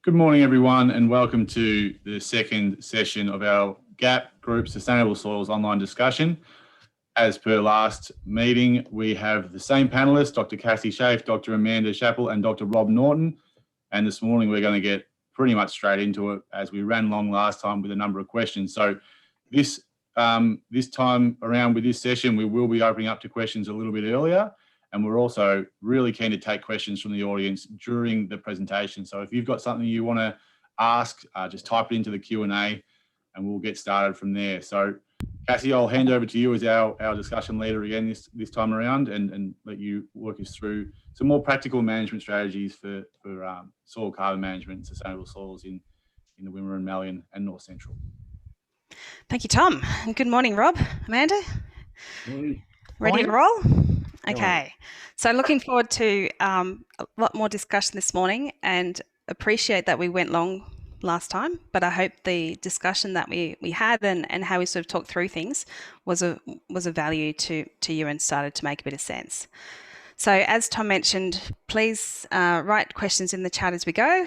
Good morning, everyone, and welcome to the second session of our GAPP Group Sustainable Soils online discussion. As per last meeting, we have the same panelists, Dr. Cassandra Schefe, Dr. Amanda Schapel, and Dr. Rob Norton. And this morning, we're going to get pretty much straight into it as we ran long last time with a number of questions. So this time around with this session, we will be opening up to questions a little bit earlier. And we're also really keen to take questions from the audience during the presentation. So if you've got something you want to ask, just type it into the Q&A and we'll get started from there. So Cassie, I'll hand over to you as our discussion leader again this time around and let you work us through some more practical management strategies for soil carbon management and sustainable soils in the Wimmera and Mallee and North Central. Thank you, Tom. And good morning, Rob. Amanda? Morning. Ready to roll? Okay, so looking forward to a lot more discussion this morning and appreciate that we went long last time, but I hope the discussion that we had and how we sort of talked through things was a value to you and started to make a bit of sense. So as Tom mentioned, please write questions in the chat as we go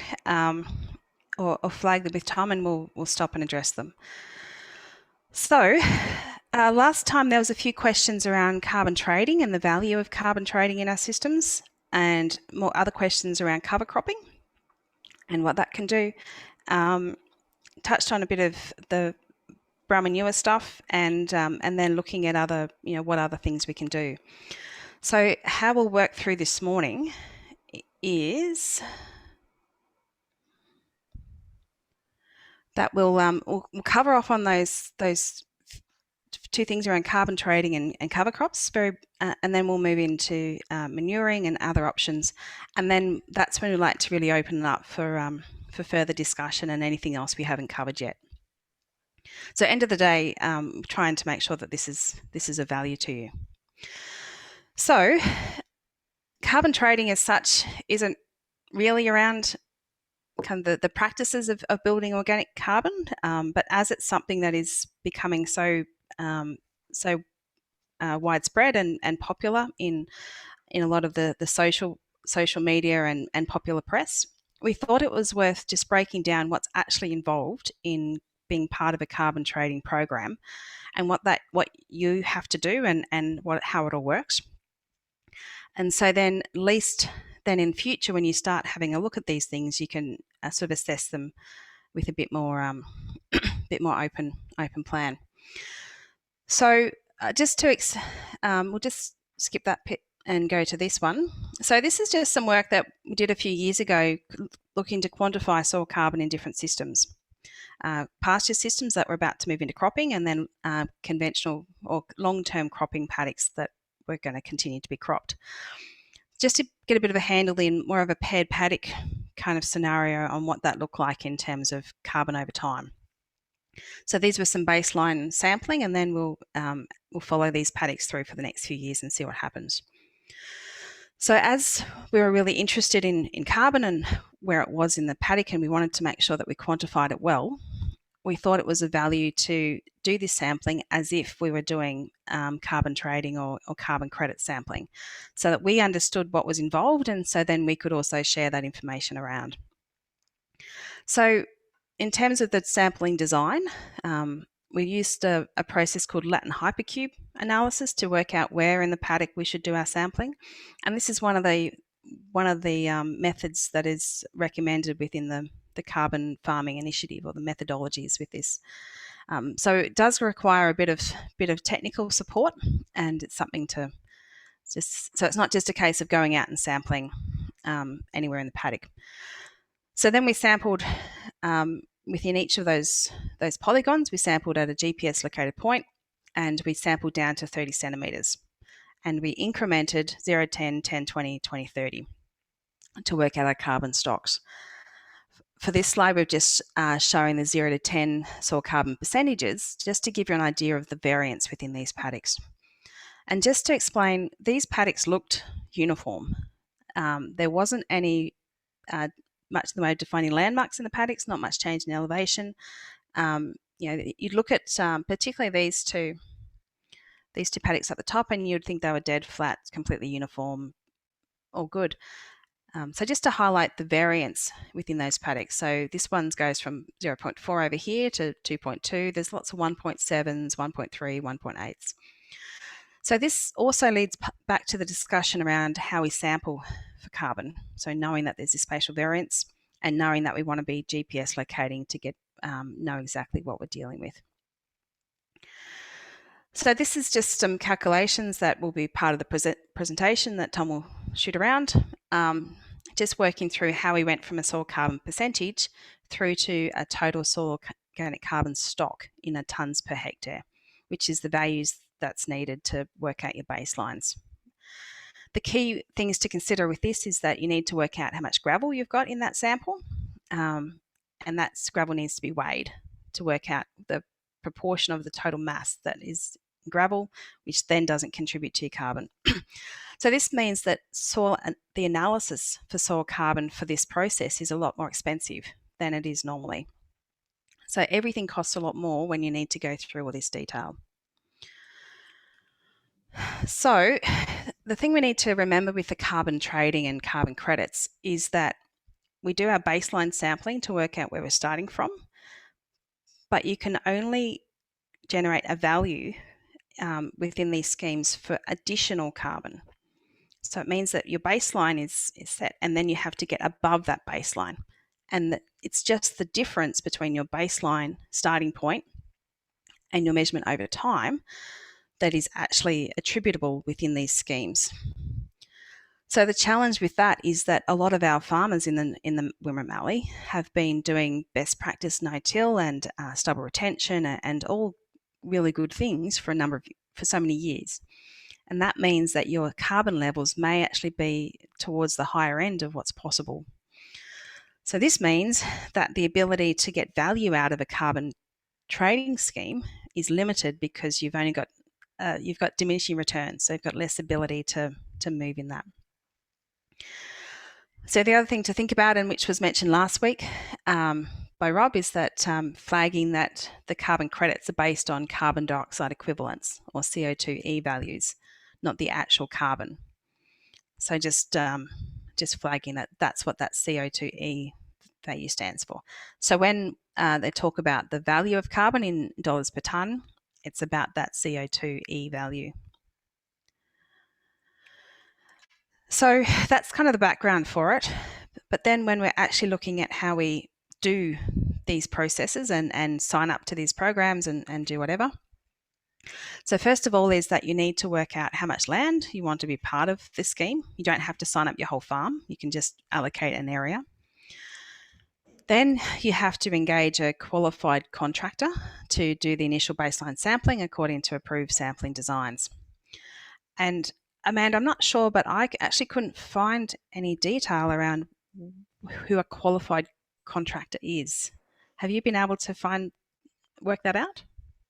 or flag them with Tom and we'll stop and address them. So last time there was a few questions around carbon trading and the value of carbon trading in our systems and more other questions around cover cropping and what that can do. Touched on a bit of the brown manure stuff and then looking at other, what other things we can do. So how we'll work through this morning is that we'll cover off on those two things around carbon trading and cover crops, and then we'll move into manuring and other options, and then that's when we like to really open it up for further discussion and anything else we haven't covered yet. So end of the day, trying to make sure that this is of value to you. So carbon trading as such isn't really around kind of the practices of building organic carbon, but as it's something that is becoming so widespread and popular in a lot of the social media and popular press, we thought it was worth just breaking down what's actually involved in being part of a carbon trading program and what you have to do and how it all works. And so then at least then in future when you start having a look at these things, you can sort of assess them with a bit more open plan. So we'll just skip that bit and go to this one. So this is just some work that we did a few years ago looking to quantify soil carbon in different systems. Pasture systems that were about to move into cropping and then conventional or long-term cropping paddocks that were going to continue to be cropped. Just to get a bit of a handle in more of a paired paddock kind of scenario on what that looked like in terms of carbon over time. So these were some baseline sampling and then we'll follow these paddocks through for the next few years and see what happens. So as we were really interested in carbon and where it was in the paddock and we wanted to make sure that we quantified it well, we thought it was of value to do this sampling as if we were doing carbon trading or carbon credit sampling so that we understood what was involved and so then we could also share that information around. So in terms of the sampling design, we used a process called Latin Hypercube Analysis to work out where in the paddock we should do our sampling. And this is one of the methods that is recommended within the carbon farming initiative or the methodologies with this. So it does require a bit of technical support and it's something so it's not just a case of going out and sampling anywhere in the paddock. So then we sampled within each of those polygons, we sampled at a GPS located point and we sampled down to 30 centimetres and we incremented 0, 10, 10, 20, 20, 30 to work out our carbon stocks. For this slide, we're just showing the 0 to 10 soil carbon percentages just to give you an idea of the variance within these paddocks. And just to explain, these paddocks looked uniform. There wasn't any much in the way of defining landmarks in the paddocks, not much change in elevation. You'd look at particularly these two paddocks at the top and you'd think they were dead flat, completely uniform, all good. So just to highlight the variance within those paddocks. So this one goes from 0.4 over here to 2.2. There's lots of 1.7s, 1.3, 1.8s. So this also leads back to the discussion around how we sample for carbon. So knowing that there's this spatial variance and knowing that we want to be GPS locating to get know exactly what we're dealing with. So this is just some calculations that will be part of the presentation that Tom will shoot around. Just working through how we went from a soil carbon percentage through to a total soil organic carbon stock in a tonnes per hectare, which is the values that's needed to work out your baselines. The key things to consider with this is that you need to work out how much gravel you've got in that sample, and that gravel needs to be weighed to work out the proportion of the total mass that is gravel, which then doesn't contribute to your carbon. So this means that the analysis for soil carbon for this process is a lot more expensive than it is normally. So everything costs a lot more when you need to go through all this detail. So the thing we need to remember with the carbon trading and carbon credits is that we do our baseline sampling to work out where we're starting from, but you can only generate a value within these schemes for additional carbon. So it means that your baseline is set, and then you have to get above that baseline. And it's just the difference between your baseline starting point and your measurement over time that is actually attributable within these schemes. So the challenge with that is that a lot of our farmers in the Wimmera and Mallee have been doing best practice no-till and stubble retention and all really good things for so many years. And that means that your carbon levels may actually be towards the higher end of what's possible. So this means that the ability to get value out of a carbon trading scheme is limited because you've only got diminishing returns, so you've got less ability to move in that. So the other thing to think about, and which was mentioned last week by Rob, is that flagging that the carbon credits are based on carbon dioxide equivalents or CO2e values, not the actual carbon. So just flagging that that's what that CO2e value stands for. So when they talk about the value of carbon in dollars per tonne, it's about that CO2e value. So that's kind of the background for it. But then when we're actually looking at how we do these processes and sign up to these programs and do whatever. So first of all is that you need to work out how much land you want to be part of this scheme. You don't have to sign up your whole farm. You can just allocate an area. Then you have to engage a qualified contractor to do the initial baseline sampling according to approved sampling designs. And Amanda, I'm not sure, but I actually couldn't find any detail around who a qualified contractor is. Have you been able to work that out?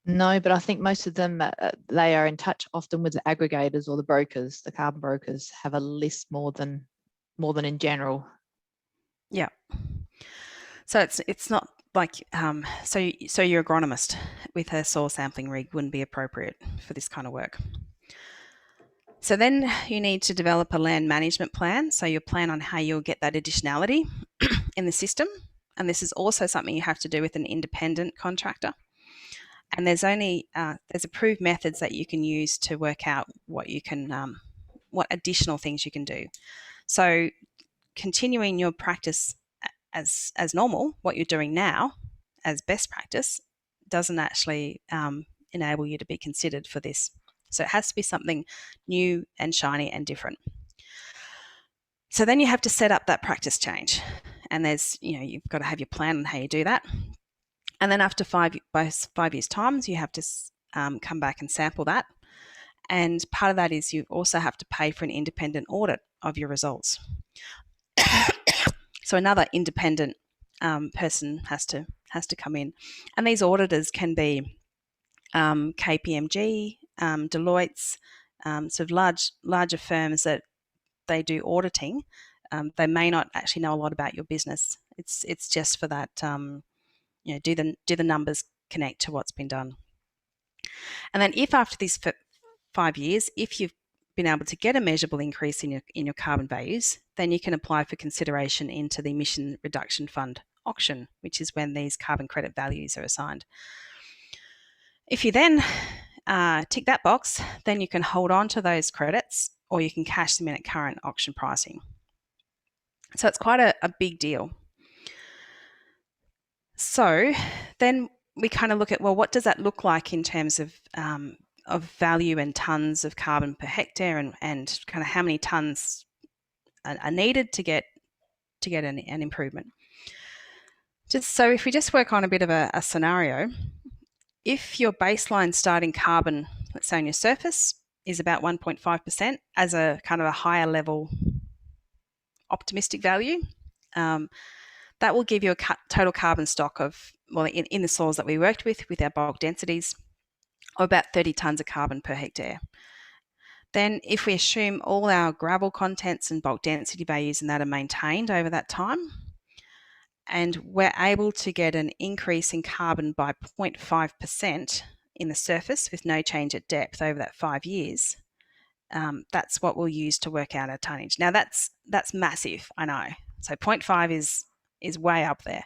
No, but I think most of them, they are in touch often with the aggregators or the brokers. The carbon brokers have a list more than in general. Yeah. So it's not like so your agronomist with her soil sampling rig wouldn't be appropriate for this kind of work. So then you need to develop a land management plan. So you plan on how you'll get that additionality in the system. And this is also something you have to do with an independent contractor. And there's approved methods that you can use to work out what additional things you can do. So continuing your practice as normal, what you're doing now as best practice, doesn't actually enable you to be considered for this. So it has to be something new and shiny and different. So then you have to set up that practice change. And you've got to have your plan on how you do that. And then after 5 years' time, you have to come back and sample that. And part of that is you also have to pay for an independent audit of your results. So another independent person has to come in. And these auditors can be KPMG, Deloitte's, sort of larger firms that they do auditing. They may not actually know a lot about your business. It's just for that, do the numbers connect to what's been done. And then if after these 5 years, if you've been able to get a measurable increase in your carbon values, then you can apply for consideration into the Emission Reduction Fund auction, which is when these carbon credit values are assigned. If you then tick that box, then you can hold on to those credits or you can cash them in at current auction pricing. So it's quite a big deal. So then we kind of look at, well, what does that look like in terms of value and tonnes of carbon per hectare, and kind of how many tonnes are needed to get an improvement. So if we just work on a bit of a scenario, if your baseline starting carbon, let's say on your surface, is about 1.5% as a kind of a higher level optimistic value, that will give you a total carbon stock of, well, in the soils that we worked with our bulk densities, of about 30 tonnes of carbon per hectare. Then if we assume all our gravel contents and bulk density values in that are maintained over that time, and we're able to get an increase in carbon by 0.5% in the surface with no change at depth over that 5 years, that's what we'll use to work out our tonnage. Now that's massive, I know. So 0.5 is way up there.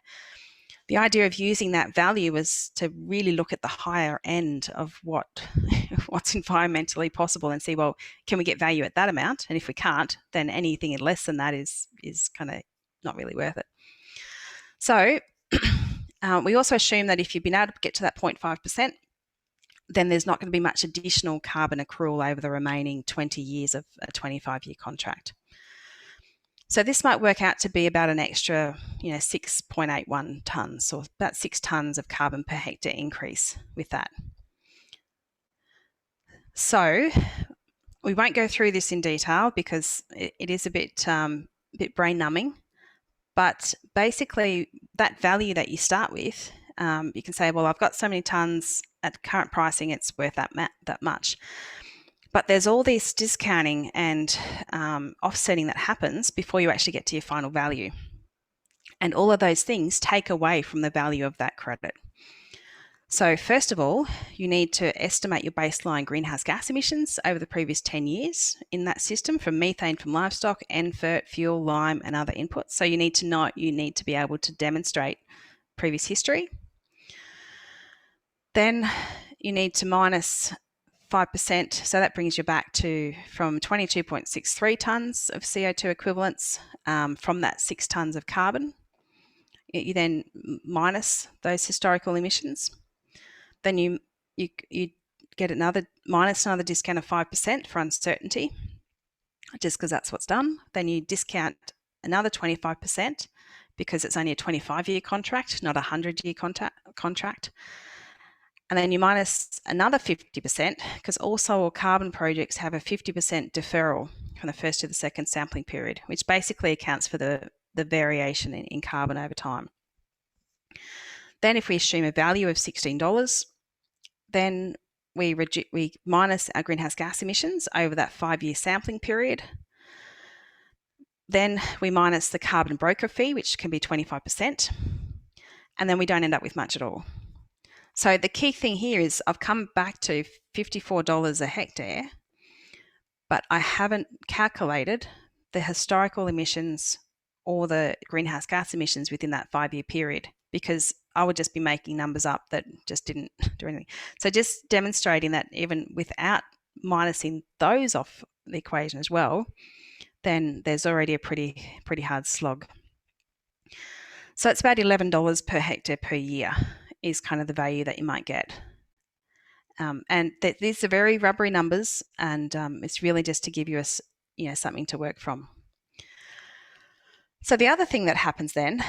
The idea of using that value was to really look at the higher end of what's environmentally possible and see, well, can we get value at that amount? And if we can't, then anything less than that is kind of not really worth it. So we also assume that if you've been able to get to that 0.5%, then there's not going to be much additional carbon accrual over the remaining 20 years of a 25-year contract. So this might work out to be about an extra, 6.81 tonnes, or about 6 tonnes of carbon per hectare increase with that. So we won't go through this in detail because it is a bit brain numbing. But basically, that value that you start with, you can say, well, I've got so many tonnes at current pricing, it's worth that much. But there's all this discounting and offsetting that happens before you actually get to your final value. And all of those things take away from the value of that credit. So first of all, you need to estimate your baseline greenhouse gas emissions over the previous 10 years in that system, from methane from livestock, NFIRT, fuel, lime, and other inputs. So you need to be able to demonstrate previous history. Then you need to minus 5%, so that brings you back to from 22.63 tonnes of CO2 equivalents from that 6 tonnes of carbon. You then minus those historical emissions. Then you get another discount of 5% for uncertainty, just because that's what's done. Then you discount another 25% because it's only a 25-year contract, not a 100-year contract. And then you minus another 50% because all soil carbon projects have a 50% deferral from the first to the second sampling period, which basically accounts for the variation in carbon over time. Then if we assume a value of $16, then we minus our greenhouse gas emissions over that 5-year sampling period. Then we minus the carbon broker fee, which can be 25%. And then we don't end up with much at all. So the key thing here is I've come back to $54 a hectare, but I haven't calculated the historical emissions or the greenhouse gas emissions within that 5-year period, because I would just be making numbers up that just didn't do anything. So just demonstrating that even without minusing those off the equation as well, then there's already a pretty hard slog. So it's about $11 per hectare per year is kind of the value that you might get. And these are very rubbery numbers, and it's really just to give you something to work from. So the other thing that happens then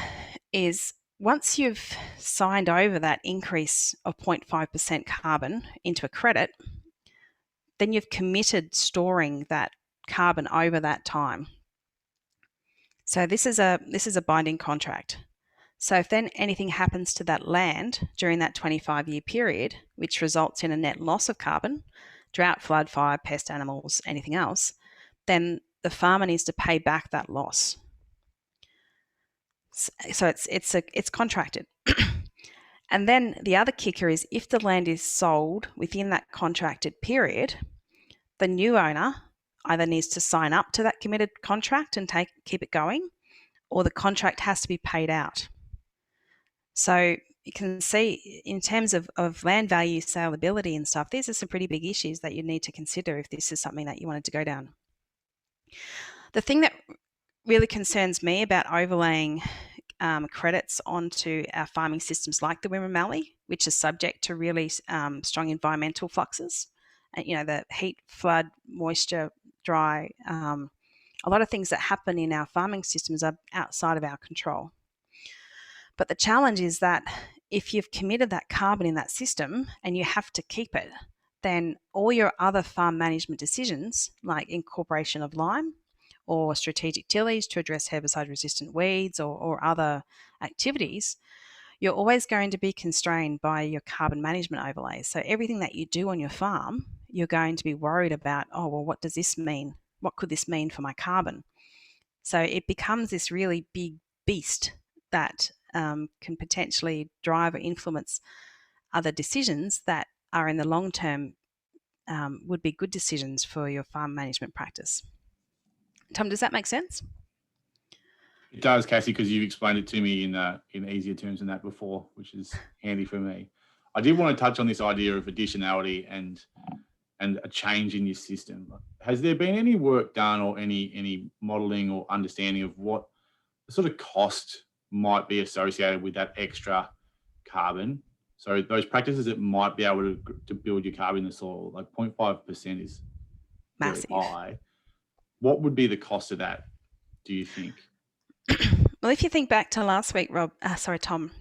is once you've signed over that increase of 0.5% carbon into a credit, then you've committed storing that carbon over that time. So this is a binding contract. So if then anything happens to that land during that 25-year period, which results in a net loss of carbon, drought, flood, fire, pest, animals, anything else, then the farmer needs to pay back that loss. So it's contracted. And then the other kicker is if the land is sold within that contracted period, the new owner either needs to sign up to that committed contract and keep it going, or the contract has to be paid out. So you can see in terms of land value, saleability and stuff, these are some pretty big issues that you need to consider if this is something that you wanted to go down. The thing that really concerns me about overlaying credits onto our farming systems like the Wimmera and Mallee, which is subject to really strong environmental fluxes, the heat, flood, moisture, dry, a lot of things that happen in our farming systems are outside of our control. But the challenge is that if you've committed that carbon in that system and you have to keep it, then all your other farm management decisions, like incorporation of lime or strategic tillage to address herbicide-resistant weeds or other activities, you're always going to be constrained by your carbon management overlays. So everything that you do on your farm, you're going to be worried about, oh, well, what does this mean? What could this mean for my carbon? So it becomes this really big beast that can potentially drive or influence other decisions that are in the long term would be good decisions for your farm management practice. Tom, does that make sense? It does, Cassie, because you've explained it to me in easier terms than that before, which is handy for me. I did want to touch on this idea of additionality and a change in your system. Has there been any work done or any modelling or understanding of what sort of cost might be associated with that extra carbon? So those practices that might be able to build your carbon in the soil, like 0.5% is massive. Very high. What would be the cost of that, do you think? Well, if you think back to last week, Tom,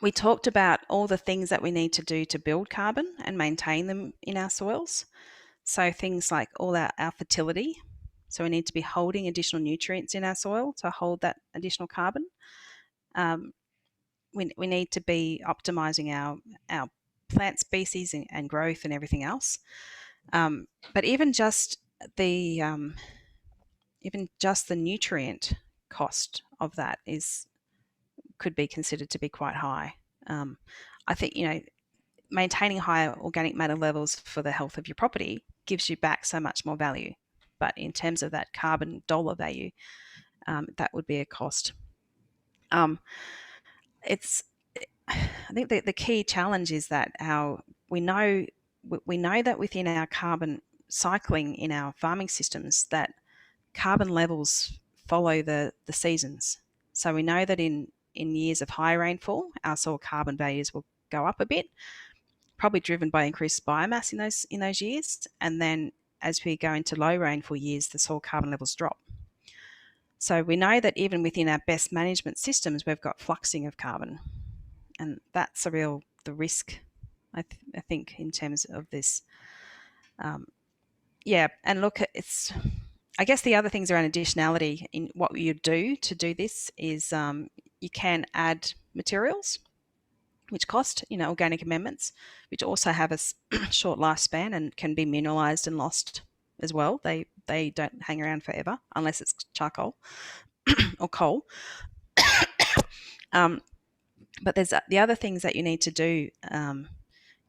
we talked about all the things that we need to do to build carbon and maintain them in our soils. So things like all our fertility. So we need to be holding additional nutrients in our soil to hold that additional carbon. We need to be optimizing our plant species and growth and everything else. But even just the nutrient cost of that could be considered to be quite high. I think maintaining higher organic matter levels for the health of your property gives you back so much more value. But in terms of that carbon dollar value, that would be a cost. I think the key challenge is that we know that within our carbon cycling in our farming systems that carbon levels follow the seasons. So we know that in years of high rainfall, our soil carbon values will go up a bit, probably driven by increased biomass in those years. And then as we go into low rainfall years, the soil carbon levels drop. So we know that even within our best management systems, we've got fluxing of carbon. And that's the risk, I think, in terms of this. And look, I guess the other things around additionality in what you do to do this is you can add materials, which cost, organic amendments, which also have a short lifespan and can be mineralized and lost as well. They don't hang around forever unless it's charcoal or coal. But there's the other things that you need to do,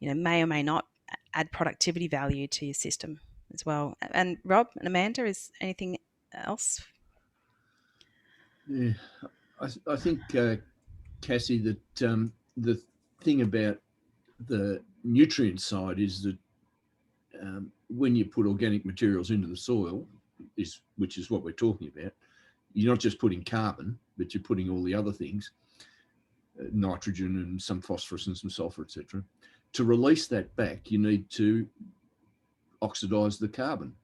may or may not add productivity value to your system as well. And Rob and Amanda, is anything else? Yeah, I think, Cassie, that the thing about the nutrient side is that when you put organic materials into the soil, which is what we're talking about, you're not just putting carbon, but you're putting all the other things, nitrogen and some phosphorus and some sulfur, etc. To release that back, you need to oxidize the carbon.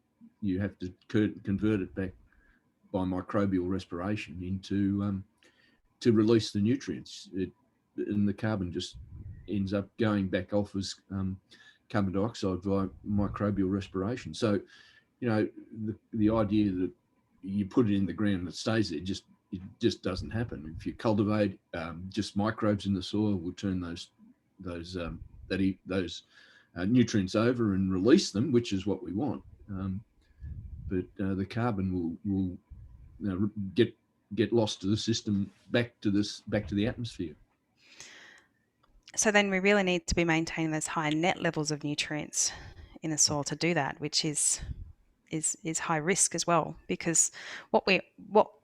You have to convert it back by microbial respiration into to release the nutrients. And the carbon just ends up going back off as carbon dioxide via microbial respiration. So, the idea that you put it in the ground and it stays there it just doesn't happen. If you cultivate just microbes in the soil, will turn those nutrients over and release them, which is what we want. But the carbon will get lost to the system, back to the atmosphere. So then we really need to be maintaining those high net levels of nutrients in the soil to do that, which is is high risk as well, because what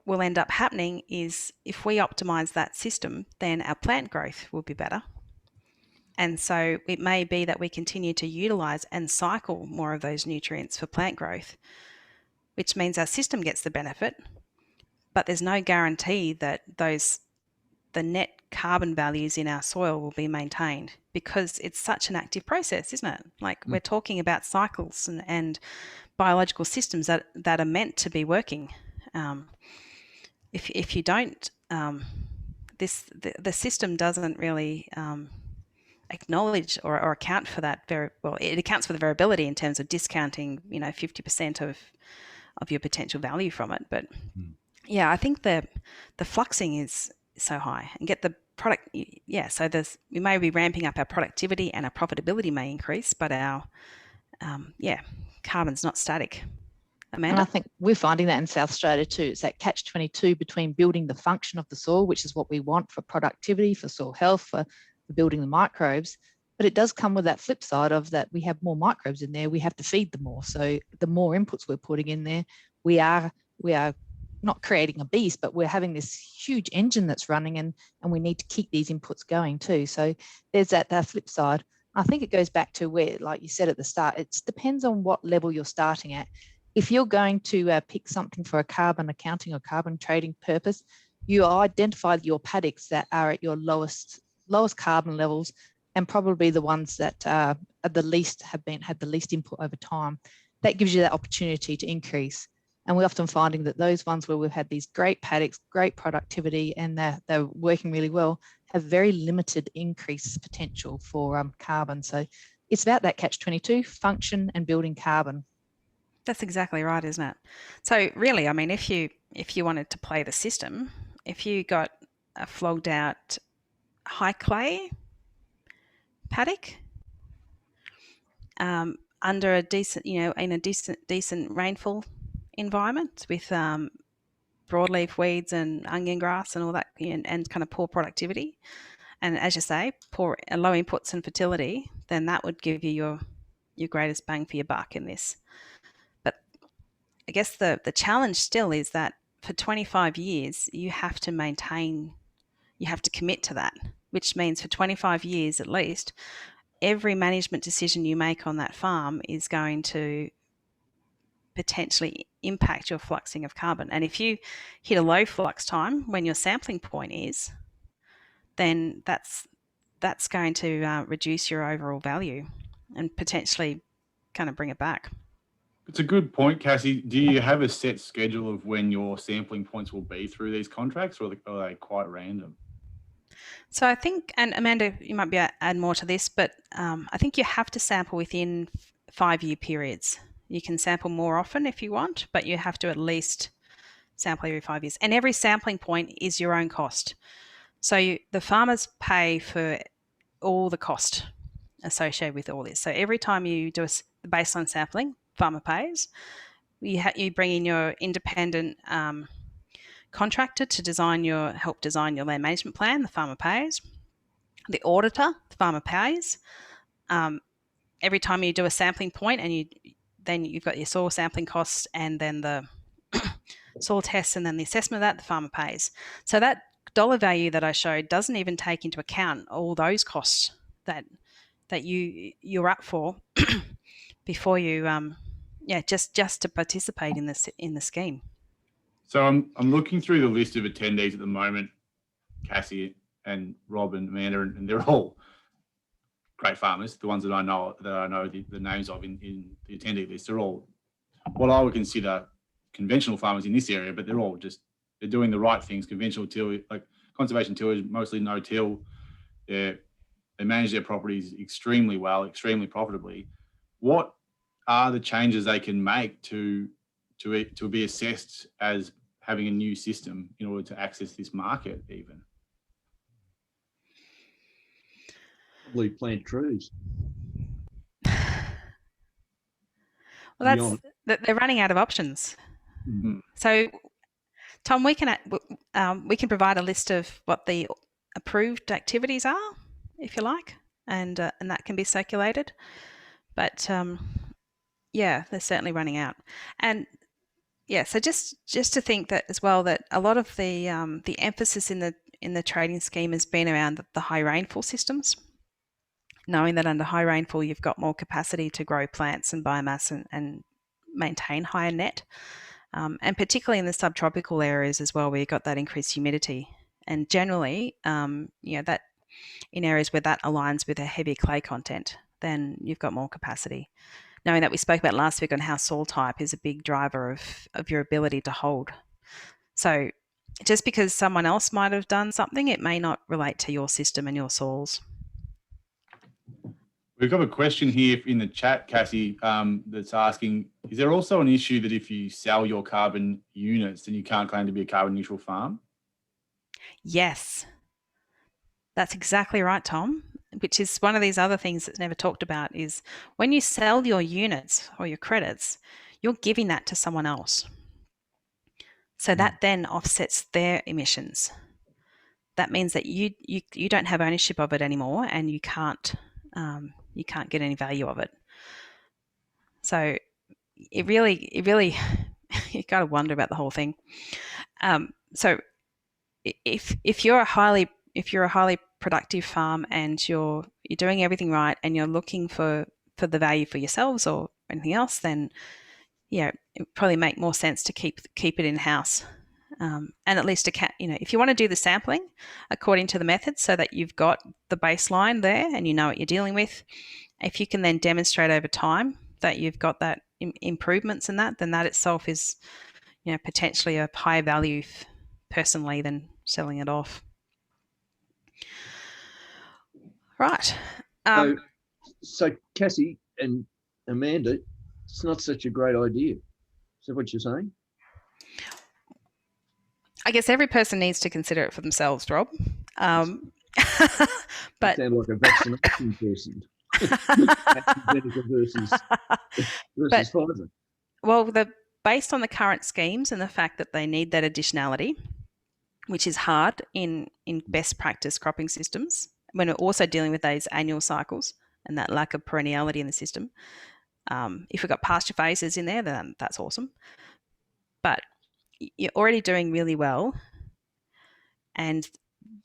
will end up happening is if we optimize that system, then our plant growth will be better. And so it may be that we continue to utilize and cycle more of those nutrients for plant growth, which means our system gets the benefit, but there's no guarantee that the net carbon values in our soil will be maintained, because it's such an active process, isn't it? Like we're talking about cycles and biological systems that are meant to be working. If you don't, the system doesn't really acknowledge or account for that it accounts for the variability in terms of discounting 50% of your potential value from it. But yeah, I think the fluxing is so high, and get the product, so we may be ramping up our productivity and our profitability may increase, but our carbon's not static. Amanda? And I think we're finding that in South Australia too. It's that catch-22 between building the function of the soil, which is what we want for productivity, for soil health, for building the microbes. But it does come with that flip side of that we have more microbes in there, we have to feed them more. So the more inputs we're putting in there, we are not creating a beast, but we're having this huge engine that's running, and we need to keep these inputs going too. So there's that flip side. I think it goes back to where, like you said at the start, it depends on what level you're starting at. If you're going to pick something for a carbon accounting or carbon trading purpose, you identify your paddocks that are at your lowest carbon levels, and probably the ones that are the least had the least input over time. That gives you that opportunity to increase. And we're often finding that those ones where we've had these great paddocks, great productivity, and they're working really well, have very limited increase potential for carbon. So it's about that catch-22, function and building carbon. That's exactly right, isn't it? So really, I mean, if you wanted to play the system, if you got a flogged out high clay paddock under a decent, in a decent rainfall environment with broadleaf weeds and onion grass and all that, and kind of poor productivity, and as you say, low inputs and fertility, then that would give you your greatest bang for your buck in this. I guess the challenge still is that for 25 years, you have to commit to that, which means for 25 years at least, every management decision you make on that farm is going to potentially impact your fluxing of carbon. And if you hit a low flux time when your sampling point is, then that's going to reduce your overall value and potentially kind of bring it back. It's a good point, Cassie. Do you have a set schedule of when your sampling points will be through these contracts, or are they quite random? So I think, and Amanda, you might be able to add more to this, but I think you have to sample within 5-year periods. You can sample more often if you want, but you have to at least sample every 5 years. And every sampling point is your own cost. So the farmers pay for all the cost associated with all this. So every time you do the baseline sampling, farmer pays. You bring in your independent contractor to help design your land management plan. The farmer pays. The auditor, the farmer pays. Every time you do a sampling point, and then you've got your soil sampling costs, and then the soil tests, and then the assessment of that, the farmer pays. So that dollar value that I showed doesn't even take into account all those costs that you're up for before you just to participate in the scheme. So I'm looking through the list of attendees at the moment, Cassie and Rob and Amanda, and they're all great farmers. The ones that I know the names of in the attendee list are all what I would consider conventional farmers in this area, but they're doing the right things. Conventional till, like conservation tillage, mostly no till. They manage their properties extremely well, extremely profitably. What are the changes they can make to be assessed as having a new system in order to access this market even? Probably plant trees. Well, they're running out of options. Mm-hmm. So, Tom, we can provide a list of what the approved activities are, if you like, and that can be circulated. But Yeah, they're certainly running out. And yeah, so just to think that as well, that a lot of the emphasis in the trading scheme has been around the high rainfall systems, knowing that under high rainfall you've got more capacity to grow plants and biomass and maintain higher net, and particularly in the subtropical areas as well, where you've got that increased humidity. And generally, that in areas where that aligns with a heavier clay content, then you've got more capacity. Knowing that we spoke about last week on how soil type is a big driver of your ability to hold. So just because someone else might have done something, it may not relate to your system and your soils. We've got a question here in the chat, Cassie, that's asking, is there also an issue that if you sell your carbon units, then you can't claim to be a carbon neutral farm? Yes, that's exactly right, Tom, which is one of these other things that's never talked about, is when you sell your units or your credits, you're giving that to someone else. So that then offsets their emissions. That means that you don't have ownership of it anymore, and you can't get any value of it. So it really you got to wonder about the whole thing. So if you're a highly productive farm and you're doing everything right and you're looking for the value for yourselves or anything else, then it would probably make more sense to keep it in house. And at least if you want to do the sampling according to the method, so that you've got the baseline there and you know what you're dealing with, if you can then demonstrate over time that you've got that improvements in that, then that itself is potentially a higher value personally than selling it off. Right. So Cassie and Amanda, it's not such a great idea. Is that what you're saying? I guess every person needs to consider it for themselves, Rob. But you sound like a vaccination person. versus Pfizer. Well, based on the current schemes and the fact that they need that additionality, which is hard in best practice cropping systems, when we're also dealing with those annual cycles and that lack of perenniality in the system. If we've got pasture phases in there, then that's awesome. But you're already doing really well. And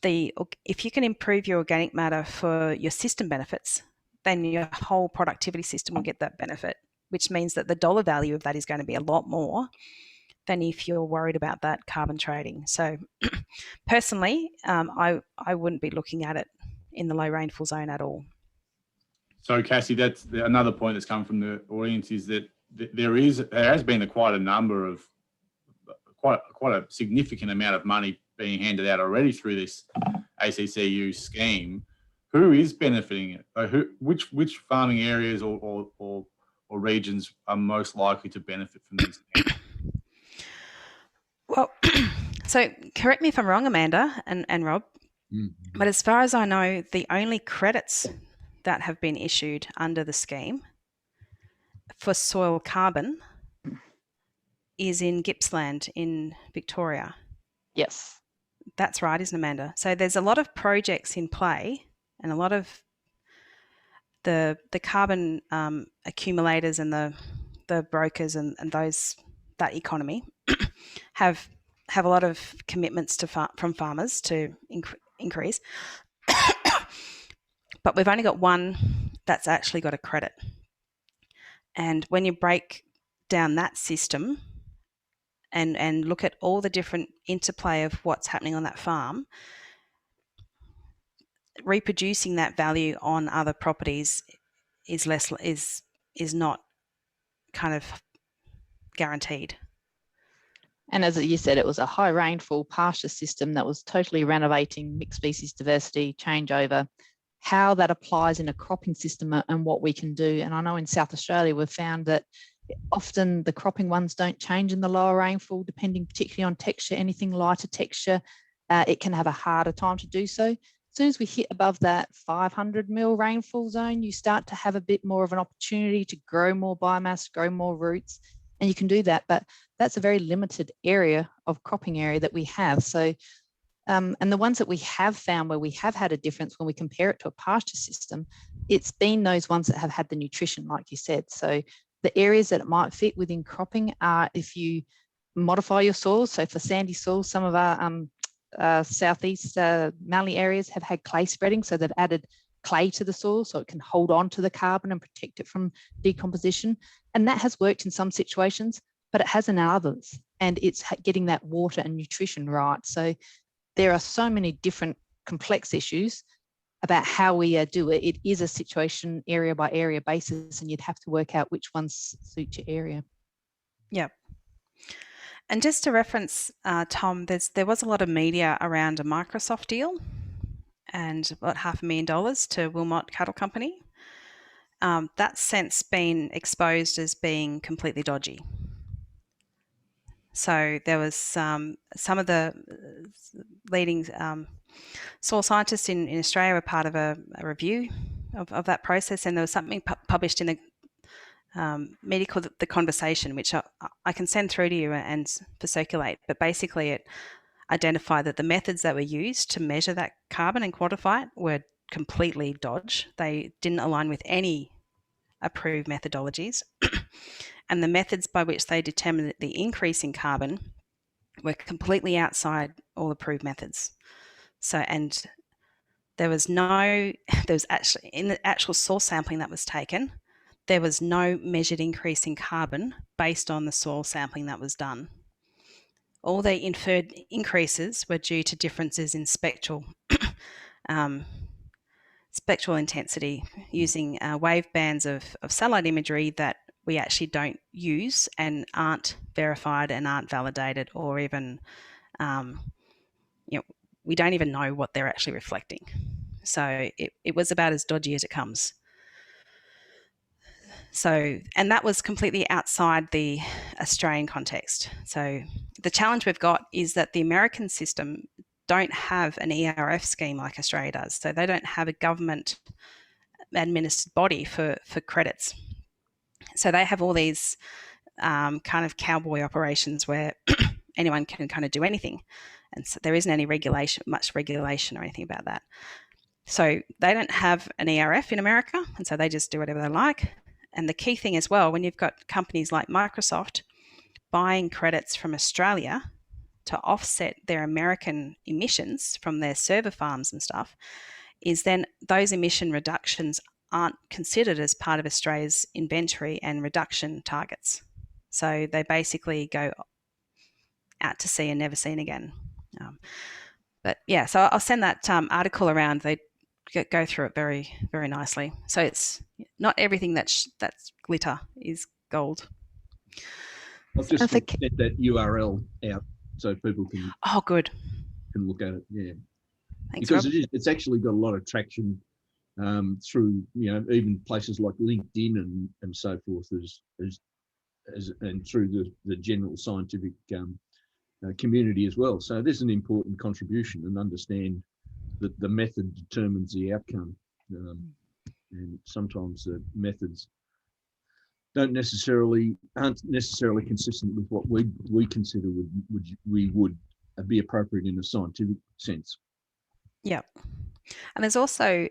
if you can improve your organic matter for your system benefits, then your whole productivity system will get that benefit, which means that the dollar value of that is going to be a lot more than if you're worried about that carbon trading. So personally, I wouldn't be looking at it in the low rainfall zone at all. So Cassie, that's another point that's come from the audience, is that there has been quite a significant amount of money being handed out already through this ACCU scheme. Who is benefiting it? Which farming areas or regions are most likely to benefit from this scheme? Well, so correct me if I'm wrong, Amanda and Rob, but as far as I know, the only credits that have been issued under the scheme for soil carbon is in Gippsland in Victoria. Yes. That's right, isn't it, Amanda? So there's a lot of projects in play, and a lot of the carbon accumulators and the brokers and that economy have a lot of commitments from farmers to increase. But we've only got one that's actually got a credit. And when you break down that system and look at all the different interplay of what's happening on that farm, reproducing that value on other properties is not kind of guaranteed. And as you said, it was a high rainfall pasture system that was totally renovating mixed species diversity, changeover, how that applies in a cropping system and what we can do. And I know in South Australia, we've found that often the cropping ones don't change in the lower rainfall, depending particularly on texture. Anything lighter texture, it can have a harder time to do so. As soon as we hit above that 500 mil rainfall zone, you start to have a bit more of an opportunity to grow more biomass, grow more roots, and you can do that. But that's a very limited area of cropping area that we have. So, and the ones that we have found where we have had a difference when we compare it to a pasture system, it's been those ones that have had the nutrition, like you said. So The areas that it might fit within cropping are if you modify your soils. So for sandy soils, some of our southeast Mallee areas have had clay spreading, so they've added clay to the soil so it can hold on to the carbon and protect it from decomposition. And that has worked in some situations, but it hasn't in others. And it's getting that water and nutrition right. So there are so many different complex issues about how we do it. It is a situation area by area basis, and you'd have to work out which ones suit your area. Yep. And just to reference, Tom, there was a lot of media around a Microsoft deal and about $500,000 to Wilmot Cattle Company. That's since been exposed as being completely dodgy. So there was some of the leading soil scientists in Australia were part of a review of that process, and there was something published in the media called The Conversation, which I can send through to you and for circulate. But basically it identified that the methods that were used to measure that carbon and quantify it were completely dodge. They didn't align with any approved methodologies. And the methods by which they determined the increase in carbon were completely outside all approved methods. So, and there was actually, in the actual soil sampling that was taken, there was no measured increase in carbon based on the soil sampling that was done. All the inferred increases were due to differences in spectral intensity using wave bands of satellite imagery that we actually don't use and aren't verified and aren't validated, or even, we don't even know what they're actually reflecting. So it was about as dodgy as it comes. So, and that was completely outside the Australian context. So the challenge we've got is that the American system don't have an ERF scheme like Australia does. So they don't have a government administered body for credits. So they have all these kind of cowboy operations where anyone can kind of do anything. And so there isn't any much regulation or anything about that. So they don't have an ERF in America, and so they just do whatever they like. And the key thing as well, when you've got companies like Microsoft buying credits from Australia to offset their American emissions from their server farms and stuff, is then those emission reductions aren't considered as part of Australia's inventory and reduction targets. So they basically go out to sea and never seen again. But yeah, so I'll send that article around. They go through it very, very nicely. So it's not everything that's glitter is gold. I've just sent that URL out so people can. Oh, good. Can look at it. Yeah. Thanks, because Rob. It's actually got a lot of traction through even places like LinkedIn and so forth and through the general scientific community as well. So this is an important contribution, and understand that the method determines the outcome, and sometimes the methods aren't necessarily consistent with what we consider would be appropriate in a scientific sense. Yeah. And there's also,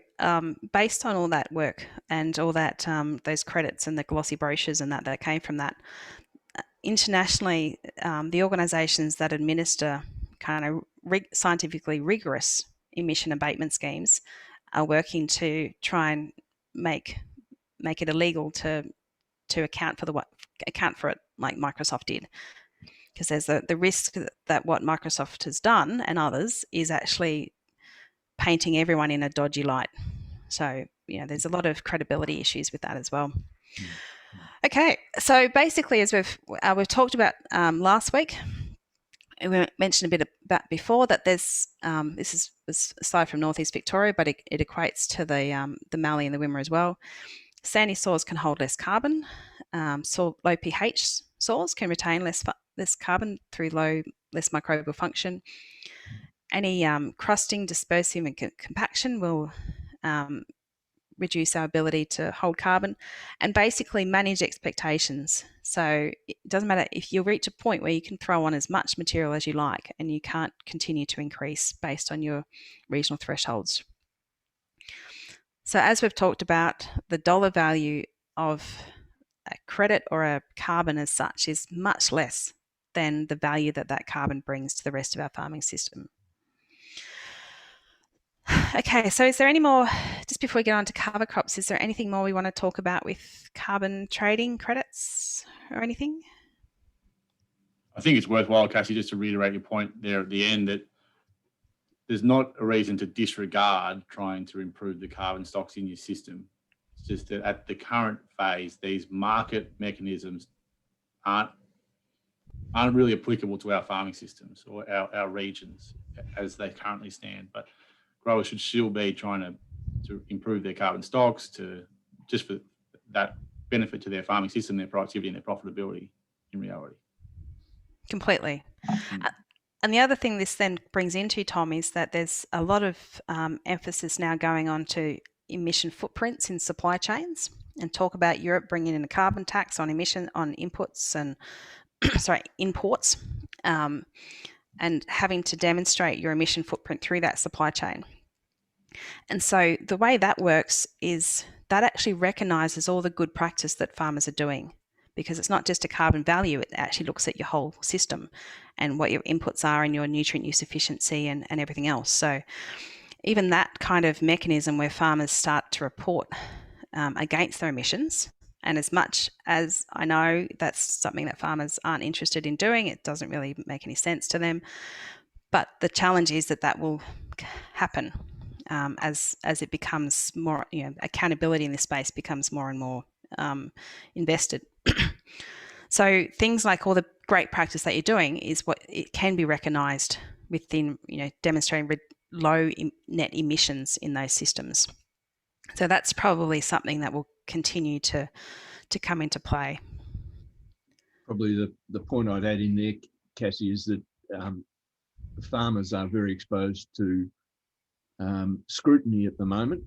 based on all that work and all that, those credits and the glossy brochures and that came from that, internationally, the organisations that administer kind of scientifically rigorous emission abatement schemes are working to try and make it illegal to account for it like Microsoft did. Because there's the risk that what Microsoft has done and others is actually painting everyone in a dodgy light. So, there's a lot of credibility issues with that as well. Okay, so basically, as we've talked about last week, we mentioned a bit about before that there's this is a slide from Northeast Victoria, but it equates to the Mallee and the Wimmera as well. Sandy soils can hold less carbon. Low pH soils can retain less carbon through less microbial function. Any crusting, dispersive, and compaction will reduce our ability to hold carbon, and basically manage expectations. So it doesn't matter if you reach a point where you can throw on as much material as you like, and you can't continue to increase based on your regional thresholds. So as we've talked about, the dollar value of credit or a carbon as such is much less than the value that that carbon brings to the rest of our farming system. Okay, so is there any more, just before we get on to cover crops, is there anything more we want to talk about with carbon trading credits or anything? I think it's worthwhile, Cassie, just to reiterate your point there at the end, that there's not a reason to disregard trying to improve the carbon stocks in your system. It's just that at the current phase, these market mechanisms aren't really applicable to our farming systems or our regions as they currently stand. But growers should still be trying to improve their carbon stocks just for that benefit to their farming system, their productivity and their profitability in reality. Completely. And the other thing this then brings into, Tom, is that there's a lot of emphasis now going on to emission footprints in supply chains, and talk about Europe bringing in a carbon tax on emission on inputs and imports, and having to demonstrate your emission footprint through that supply chain. And so the way that works is that actually recognises all the good practice that farmers are doing, because it's not just a carbon value, it actually looks at your whole system and what your inputs are and your nutrient use efficiency and everything else. So even that kind of mechanism where farmers start to report against their emissions, and as much as I know that's something that farmers aren't interested in doing, it doesn't really make any sense to them. But the challenge is that will happen as it becomes more, accountability in this space becomes more and more invested. So things like all the great practice that you're doing is what it can be recognised within, demonstrating low net emissions in those systems. So that's probably something that will continue to come into play. Probably the point I'd add in there, Cassie, is that farmers are very exposed to scrutiny at the moment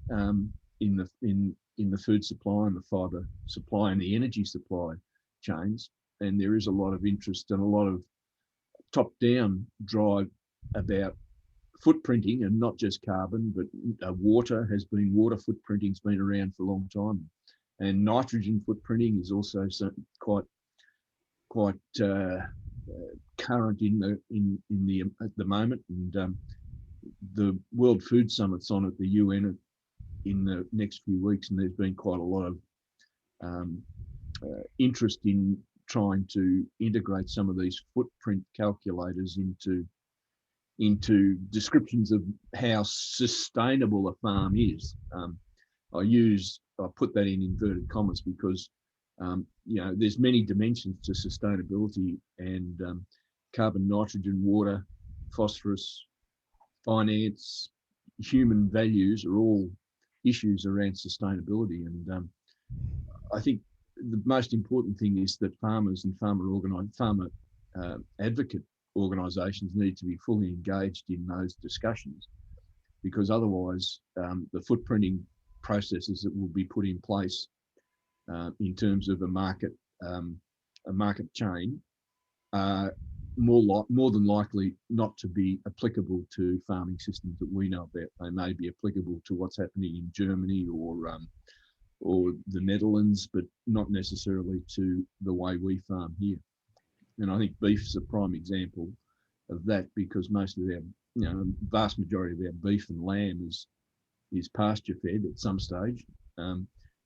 in the food supply and the fibre supply and the energy supply chains, and there is a lot of interest and a lot of top-down drive about footprinting, and not just carbon, but water footprinting's been around for a long time, and nitrogen footprinting is also quite current at the moment, and the World Food Summit's on at the UN in the next few weeks, and there's been quite a lot of interest in trying to integrate some of these footprint calculators into descriptions of how sustainable a farm is. I put that in inverted commas because there's many dimensions to sustainability, and carbon, nitrogen, water, phosphorus, finance, human values are all issues around sustainability. And I think the most important thing is that farmers and farmer advocate organisations need to be fully engaged in those discussions, because otherwise the footprinting processes that will be put in place in terms of a market chain are more than likely not to be applicable to farming systems that we know about. They may be applicable to what's happening in Germany or the Netherlands, but not necessarily to the way we farm here. And I think beef is a prime example of that, because most of our, vast majority of our beef and lamb is pasture fed at some stage,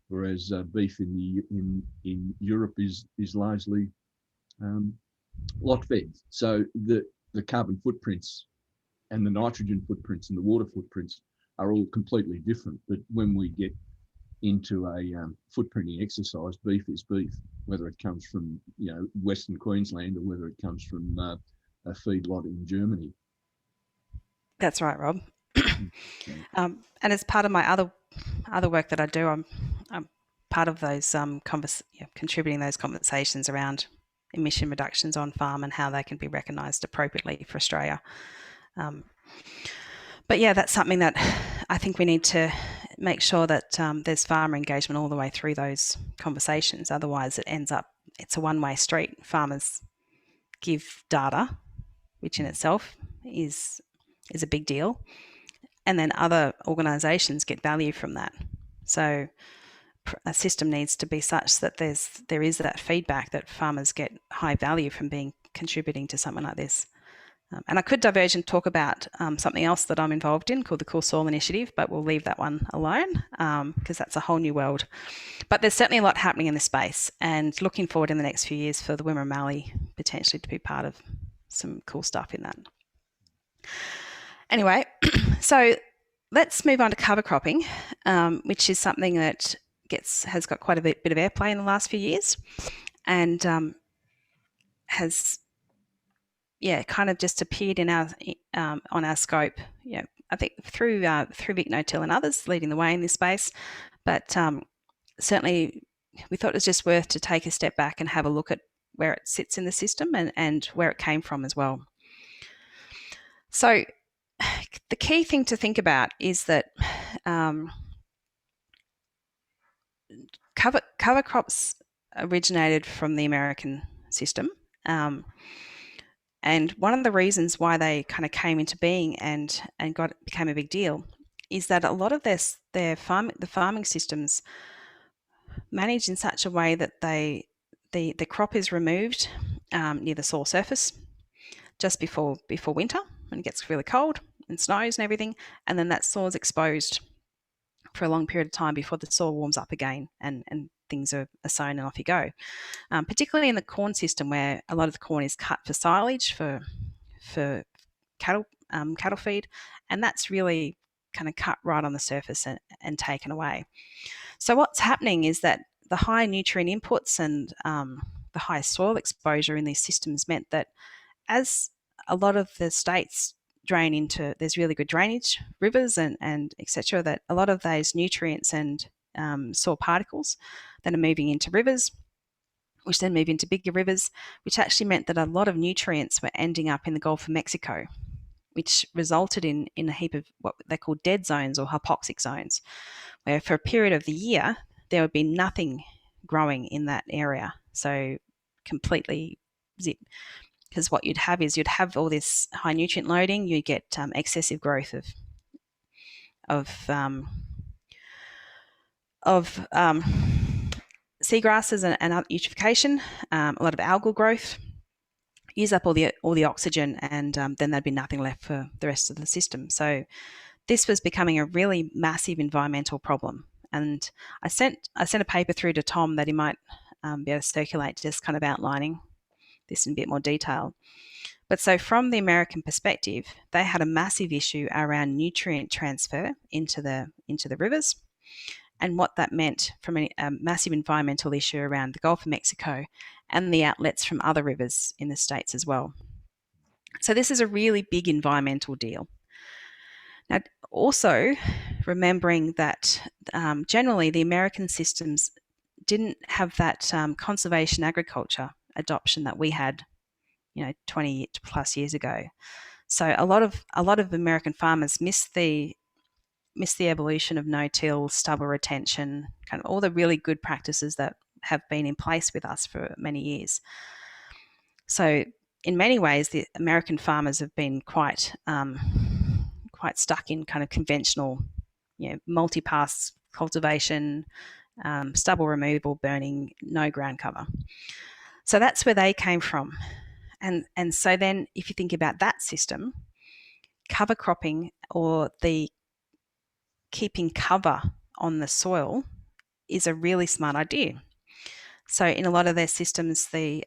whereas beef in Europe is largely lot fed. So the carbon footprints and the nitrogen footprints and the water footprints are all completely different. But when we get into a footprinting exercise, beef is beef, whether it comes from Western Queensland or whether it comes from a feedlot in Germany. That's right, Rob. And as part of my other work that I do, I'm part of those contributing those conversations around emission reductions on farm and how they can be recognised appropriately for Australia. But yeah, that's something that I think we need to make sure that there's farmer engagement all the way through those conversations. Otherwise, it's a one-way street. Farmers give data, which in itself is a big deal, and then other organisations get value from that. So system needs to be such that there is that feedback that farmers get high value from contributing to something like this. And I could diverge and talk about something else that I'm involved in called the Cool Soil Initiative, but we'll leave that one alone because that's a whole new world. But there's certainly a lot happening in this space, and looking forward in the next few years for the Wimmera and Mallee potentially to be part of some cool stuff in that. Anyway, so let's move on to cover cropping, which is something that has got quite a bit of airplay in the last few years, and has kind of just appeared in our on our scope. I think through Vic No-Till and others leading the way in this space, but certainly we thought it was just worth to take a step back and have a look at where it sits in the system and where it came from as well. So the key thing to think about is that cover crops originated from the American system. And one of the reasons why they kind of came into being and became a big deal is that a lot of the farming systems managed in such a way that the crop is removed near the soil surface just before winter when it gets really cold and snows and everything, and then that soil is exposed for a long period of time before the soil warms up again and things are sown and off you go. Particularly in the corn system, where a lot of the corn is cut for silage for cattle feed, and that's really kind of cut right on the surface and taken away. So what's happening is that the high nutrient inputs and the high soil exposure in these systems meant that as a lot of the states drain into, there's really good drainage, rivers and etc., that a lot of those nutrients and soil particles that are moving into rivers, which then move into bigger rivers, which actually meant that a lot of nutrients were ending up in the Gulf of Mexico, which resulted in a heap of what they call dead zones or hypoxic zones, where for a period of the year, there would be nothing growing in that area. So completely zip. Because what you'd have is all this high nutrient loading, you get excessive growth of seagrasses and eutrophication, a lot of algal growth, use up all the oxygen, and then there'd be nothing left for the rest of the system. So this was becoming a really massive environmental problem. And I sent a paper through to Tom that he might be able to circulate, just kind of outlining this in a bit more detail. But so from the American perspective, they had a massive issue around nutrient transfer into the rivers, and what that meant from a massive environmental issue around the Gulf of Mexico and the outlets from other rivers in the States as well. So this is a really big environmental deal. Now, also remembering that generally the American systems didn't have that conservation agriculture adoption that we had, 20 plus years ago. So a lot of American farmers missed the evolution of no-till, stubble retention, kind of all the really good practices that have been in place with us for many years. So in many ways, the American farmers have been quite stuck in kind of conventional, multi-pass cultivation, stubble removal, burning, no ground cover. So that's where they came from. And so then if you think about that system, cover cropping, or the keeping cover on the soil, is a really smart idea. So in a lot of their systems, the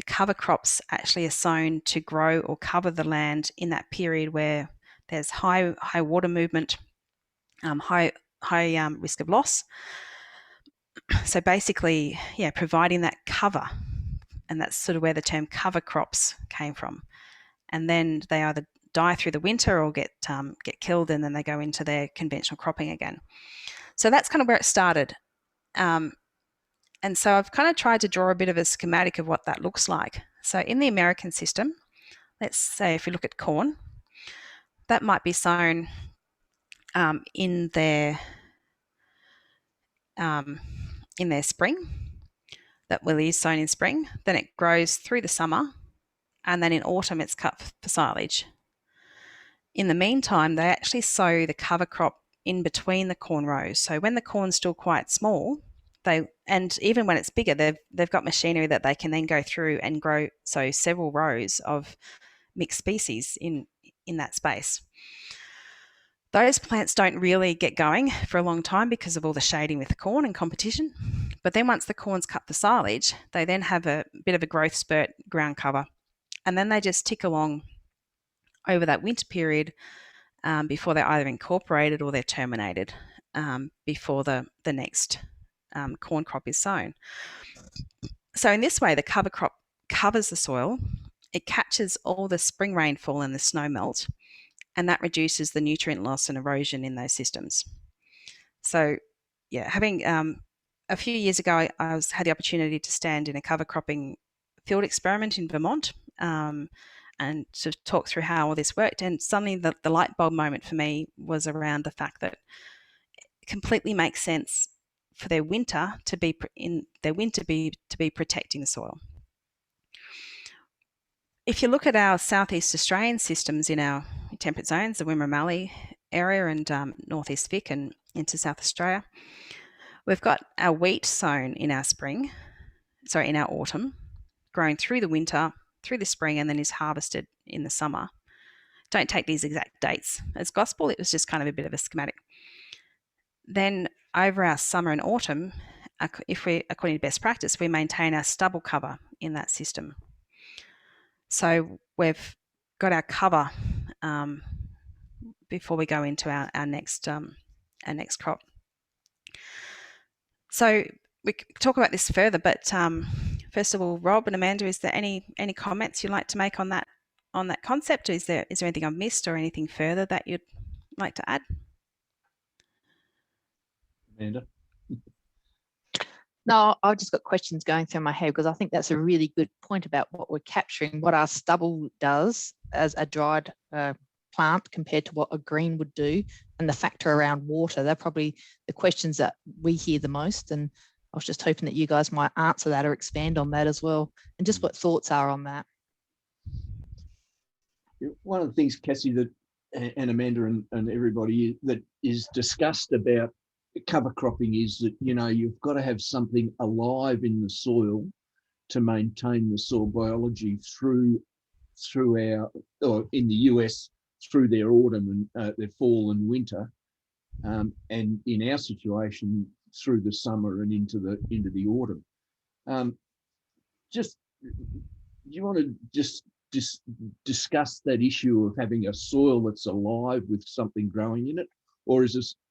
cover crops actually are sown to grow or cover the land in that period where there's high water movement, high risk of loss. So basically, providing that cover, and that's sort of where the term cover crops came from. And then they either die through the winter or get killed, and then they go into their conventional cropping again. So that's kind of where it started. And so I've kind of tried to draw a bit of a schematic of what that looks like. So in the American system, let's say if you look at corn, that might be sown in their spring. That willy is sown in spring, then it grows through the summer, and then in autumn it's cut for silage. In the meantime, they actually sow the cover crop in between the corn rows. So when the corn's still quite small, and even when it's bigger, they've got machinery that they can then go through and grow several rows of mixed species in that space. Those plants don't really get going for a long time because of all the shading with the corn and competition. But then once the corn's cut for silage, they then have a bit of a growth spurt, ground cover, and then they just tick along over that winter period before they're either incorporated or they're terminated before the next corn crop is sown. So in this way, the cover crop covers the soil, it catches all the spring rainfall and the snow melt, and that reduces the nutrient loss and erosion in those systems. So yeah, having a few years ago, I had the opportunity to stand in a cover cropping field experiment in Vermont and to talk through how all this worked. And suddenly the light bulb moment for me was around the fact that it completely makes sense for their winter to be protecting the soil. If you look at our Southeast Australian systems in our temperate zones, the Wimmera and Mallee area and Northeast Vic and into South Australia, we've got our wheat sown in our in our autumn, growing through the winter, through the spring, and then is harvested in the summer. Don't take these exact dates as gospel, it was just kind of a bit of a schematic. Then over our summer and autumn, if we, according to best practice, we maintain our stubble cover in that system. So we've got our cover before we go into our next crop. So we can talk about this further, but first of all, Rob and Amanda, is there any comments you'd like to make on that concept? Is there anything I've missed or anything further that you'd like to add? Amanda? No, I've just got questions going through my head because I think that's a really good point about what we're capturing, what our stubble does as a dried plant compared to what a green would do, and the factor around water. They're probably the questions that we hear the most, and I was just hoping that you guys might answer that or expand on that as well, and just what thoughts are on that. One of the things, Cassie, that and Amanda and everybody that is discussed about cover cropping is that, you know, you've got to have something alive in the soil to maintain the soil biology through our, or in the US, through their autumn and their fall and winter, and in our situation through the summer and into the autumn. Just, do you want to just discuss that issue of having a soil that's alive with something growing in it, or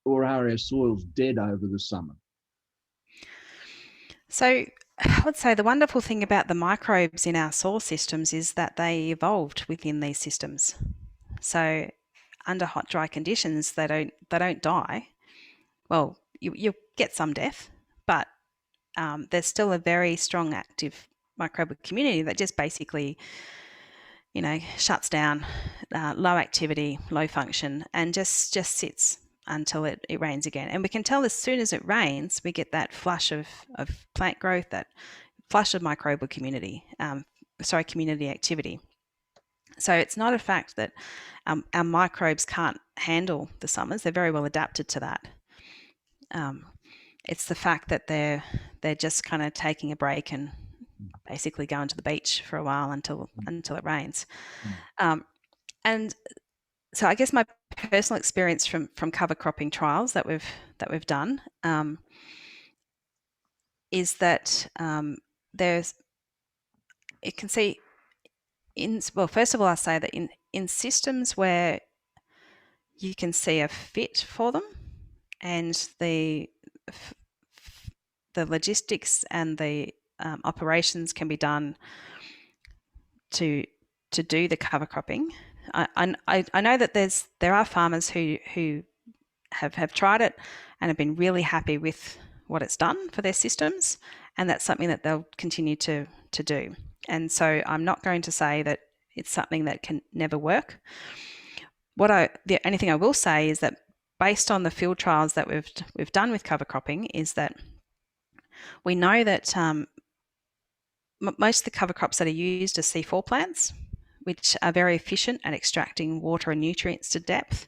are our soils dead over the summer? So I would say the wonderful thing about the microbes in our soil systems is that they evolved within these systems. So under hot, dry conditions, they don't die. Well, you get some death, but there's still a very strong active microbial community that just basically, you know, shuts down, low activity, low function, and just sits until it rains again. And we can tell as soon as it rains, we get that flush of plant growth, that flush of microbial community, community activity. So it's not a fact that our microbes can't handle the summers. They're very well adapted to that. It's the fact that they're just kind of taking a break and basically going to the beach for a while until it rains. And so I guess my personal experience from cover cropping trials that we've done is that it can see first of all, I say that in systems where you can see a fit for them, and the logistics and the operations can be done to do the cover cropping. I know that there are farmers who have tried it and have been really happy with what it's done for their systems, and that's something that they'll continue to do. And so I'm not going to say that it's something that can never work. The only thing I will say is that based on the field trials that we've done with cover cropping is that we know that most of the cover crops that are used are C4 plants, which are very efficient at extracting water and nutrients to depth.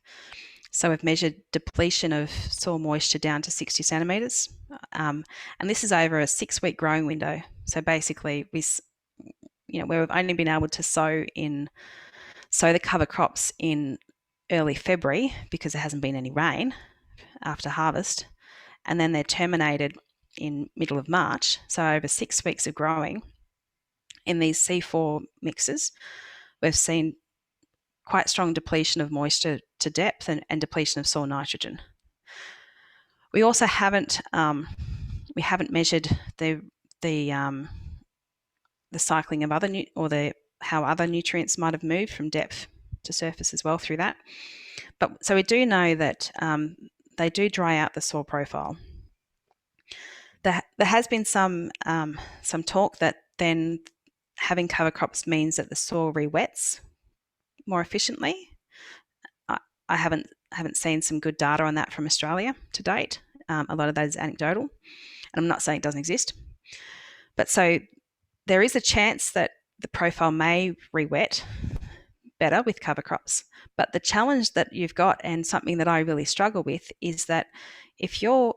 So we've measured depletion of soil moisture down to 60 centimetres. And this is over a 6-week growing window. So basically, we've only been able to sow the cover crops in early February because there hasn't been any rain after harvest. And then they're terminated in middle of March. So over 6 weeks of growing in these C4 mixes, we've seen quite strong depletion of moisture to depth and depletion of soil nitrogen. We also haven't measured the cycling of how other nutrients might have moved from depth to surface as well through that. But so we do know that they do dry out the soil profile. There has been some talk that then having cover crops means that the soil re-wets more efficiently. I haven't seen some good data on that from Australia to date. A lot of that is anecdotal, and I'm not saying it doesn't exist. But so there is a chance that the profile may re-wet better with cover crops. But the challenge that you've got, and something that I really struggle with, is that if you're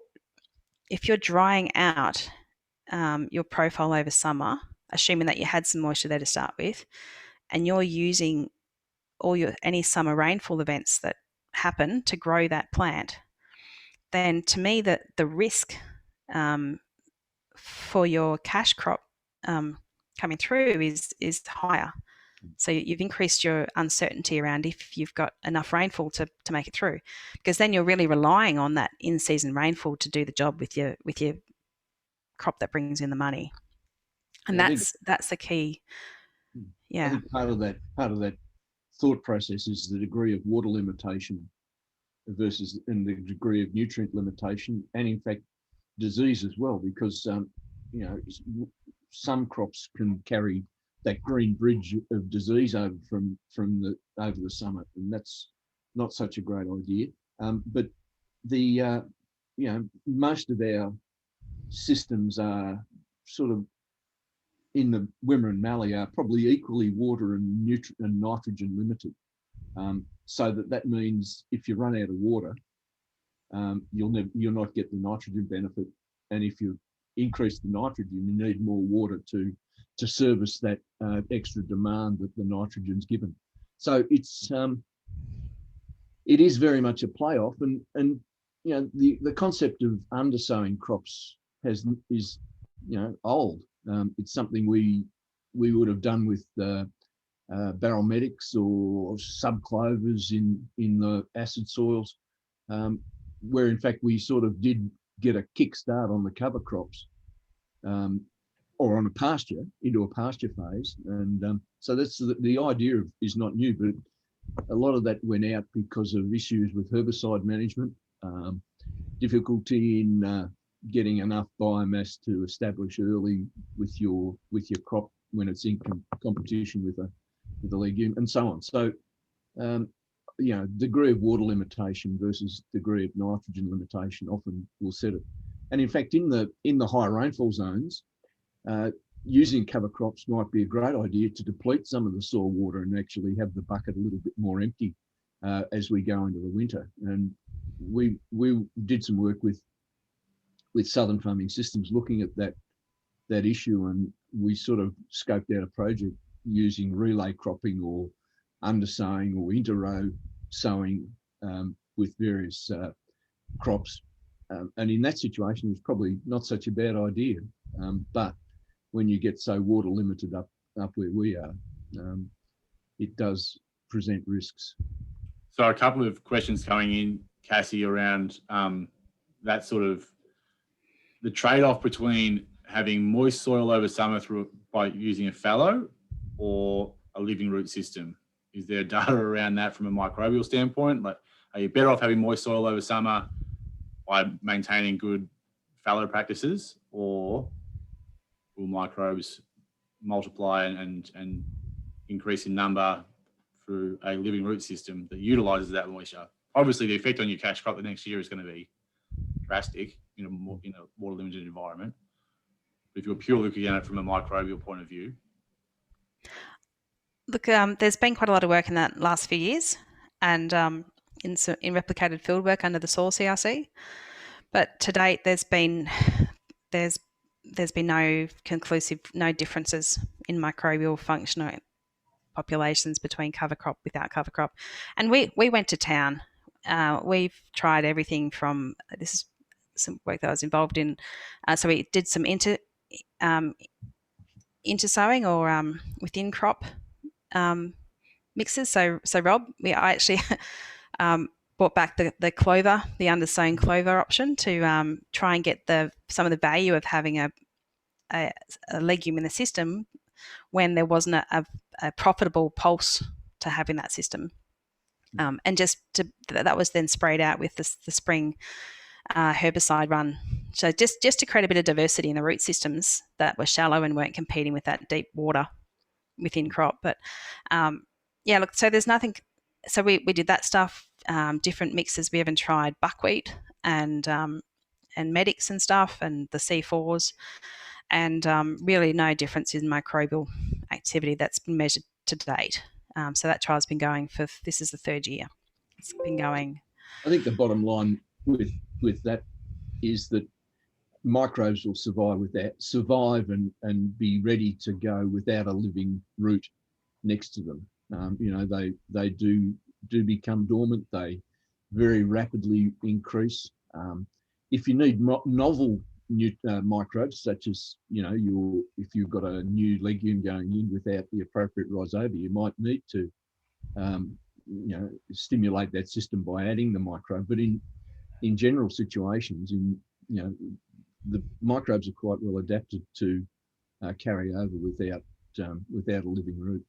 drying out your profile over summer, assuming that you had some moisture there to start with, and you're using any summer rainfall events that happen to grow that plant, then to me the risk for your cash crop coming through is higher. So you've increased your uncertainty around if you've got enough rainfall to make it through, because then you're really relying on that in-season rainfall to do the job with your crop that brings in the money. And that's the key. Yeah. I think part of that thought process is the degree of water limitation versus and the degree of nutrient limitation, and in fact disease as well, because some crops can carry that green bridge of disease over over the summer, and that's not such a great idea. But the most of our systems are sort of in the Wimmera and Mallee are probably equally water and nitrogen limited. So that means if you run out of water, you'll not get the nitrogen benefit, and if you increase the nitrogen, you need more water to service that extra demand that the nitrogen's given. So it is very much a playoff, and the concept of undersowing crops is old. It's something we would have done with barometics or subclovers in the acid soils, where in fact we sort of did get a kickstart on the cover crops, or on into a pasture phase. And so that's the idea is not new, but a lot of that went out because of issues with herbicide management, difficulty in getting enough biomass to establish early with your crop when it's in competition with the legume, and so on. So degree of water limitation versus degree of nitrogen limitation often will set it. And in fact, in the high rainfall zones, using cover crops might be a great idea to deplete some of the soil water and actually have the bucket a little bit more empty as we go into the winter. And we did some work with Southern Farming Systems looking at that issue, and we sort of scoped out a project using relay cropping or undersowing or inter-row sowing with various crops. And in that situation, it's probably not such a bad idea. But when you get so water limited up where we are, it does present risks. So a couple of questions coming in, Cassie, around that sort of the trade-off between having moist soil over summer by using a fallow or a living root system. Is there data around that from a microbial standpoint? Like, are you better off having moist soil over summer by maintaining good fallow practices, or will microbes multiply and increase in number through a living root system that utilises that moisture? Obviously, the effect on your cash crop the next year is going to be drastic in a water limited environment. But if you're purely looking at it from a microbial point of view. Look, there's been quite a lot of work in that last few years, and in replicated fieldwork under the soil CRC, but to date there's been no conclusive, no differences in microbial functional populations between cover crop, without cover crop. And we went to town. We've tried everything from, this is some work that I was involved in. So we did some intersowing or within crop mixes. So Rob, I actually brought back the clover, the undersown clover option to try and get some of the value of having a legume in the system when there wasn't a profitable pulse to have in that system. And that was then sprayed out with the spring herbicide run. So just to create a bit of diversity in the root systems that were shallow and weren't competing with that deep water within crop. But look, so there's nothing. So we did that stuff, different mixes. We even tried buckwheat and medics and stuff, and the C4s, and really no difference in microbial activity that's been measured to date. So that trial's been going this is the 3rd year. It's been going. I think the bottom line with that is that microbes will survive and be ready to go without a living root next to them. They do become dormant. They very rapidly increase. If you need novel microbes, such as if you've got a new legume going in without the appropriate rhizobia, you might need to stimulate that system by adding the microbe. But in general situations, the microbes are quite well adapted to carry over without a living root.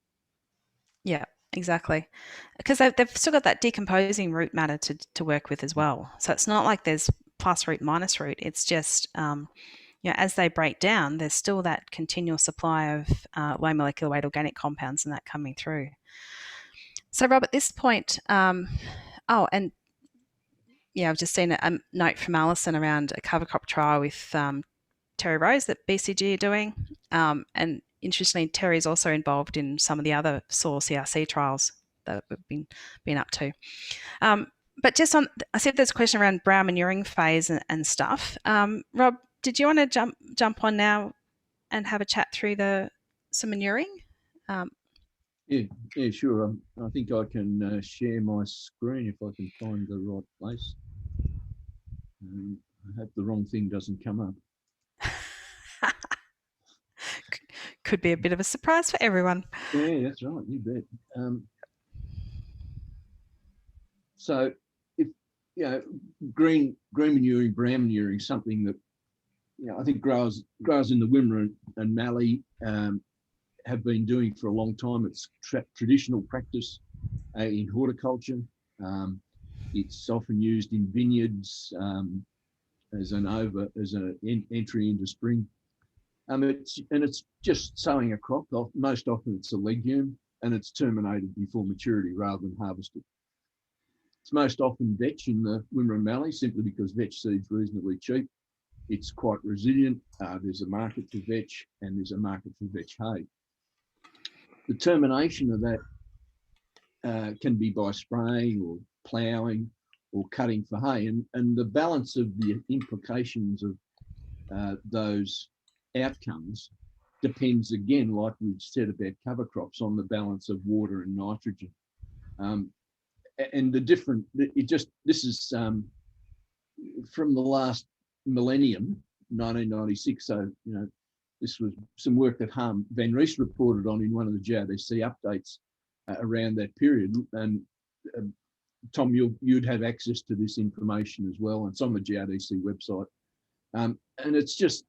Yeah, exactly, because they've still got that decomposing root matter to work with as well. So it's not like there's plus root, minus root. It's just as they break down, there's still that continual supply of low molecular weight organic compounds and that coming through. So Rob, at this point, I've just seen a note from Alison around a cover crop trial with Terry Rose that BCG are doing. And interestingly, Terry's also involved in some of the other soil CRC trials that we've been up to. But just on, I said there's a question around brown manuring phase and stuff. Rob, did you want to jump on now and have a chat through some manuring? Yeah, sure. I think I can share my screen if I can find the right place. I hope the wrong thing doesn't come up. Could be a bit of a surprise for everyone. Yeah, that's right. You bet. So, if green manuring, brown manuring, something that I think growers in the Wimmera and Mallee have been doing for a long time. It's traditional practice in horticulture. It's often used in vineyards as an entry into spring. It's just sowing a crop. Most often it's a legume, and it's terminated before maturity rather than harvested. It's most often vetch in the Wimmera and Mallee, simply because vetch seed's reasonably cheap. It's quite resilient. There's a market for vetch, and there's a market for vetch hay. The termination of that can be by spraying or ploughing or cutting for hay, and the balance of the implications of those outcomes depends, again, like we've said about cover crops, on the balance of water and nitrogen. And this is from the last millennium, 1996. So, this was some work that Harm Van Rees reported on in one of the GRDC updates around that period. And Tom, you'd have access to this information as well. It's on the GRDC website. And it's just,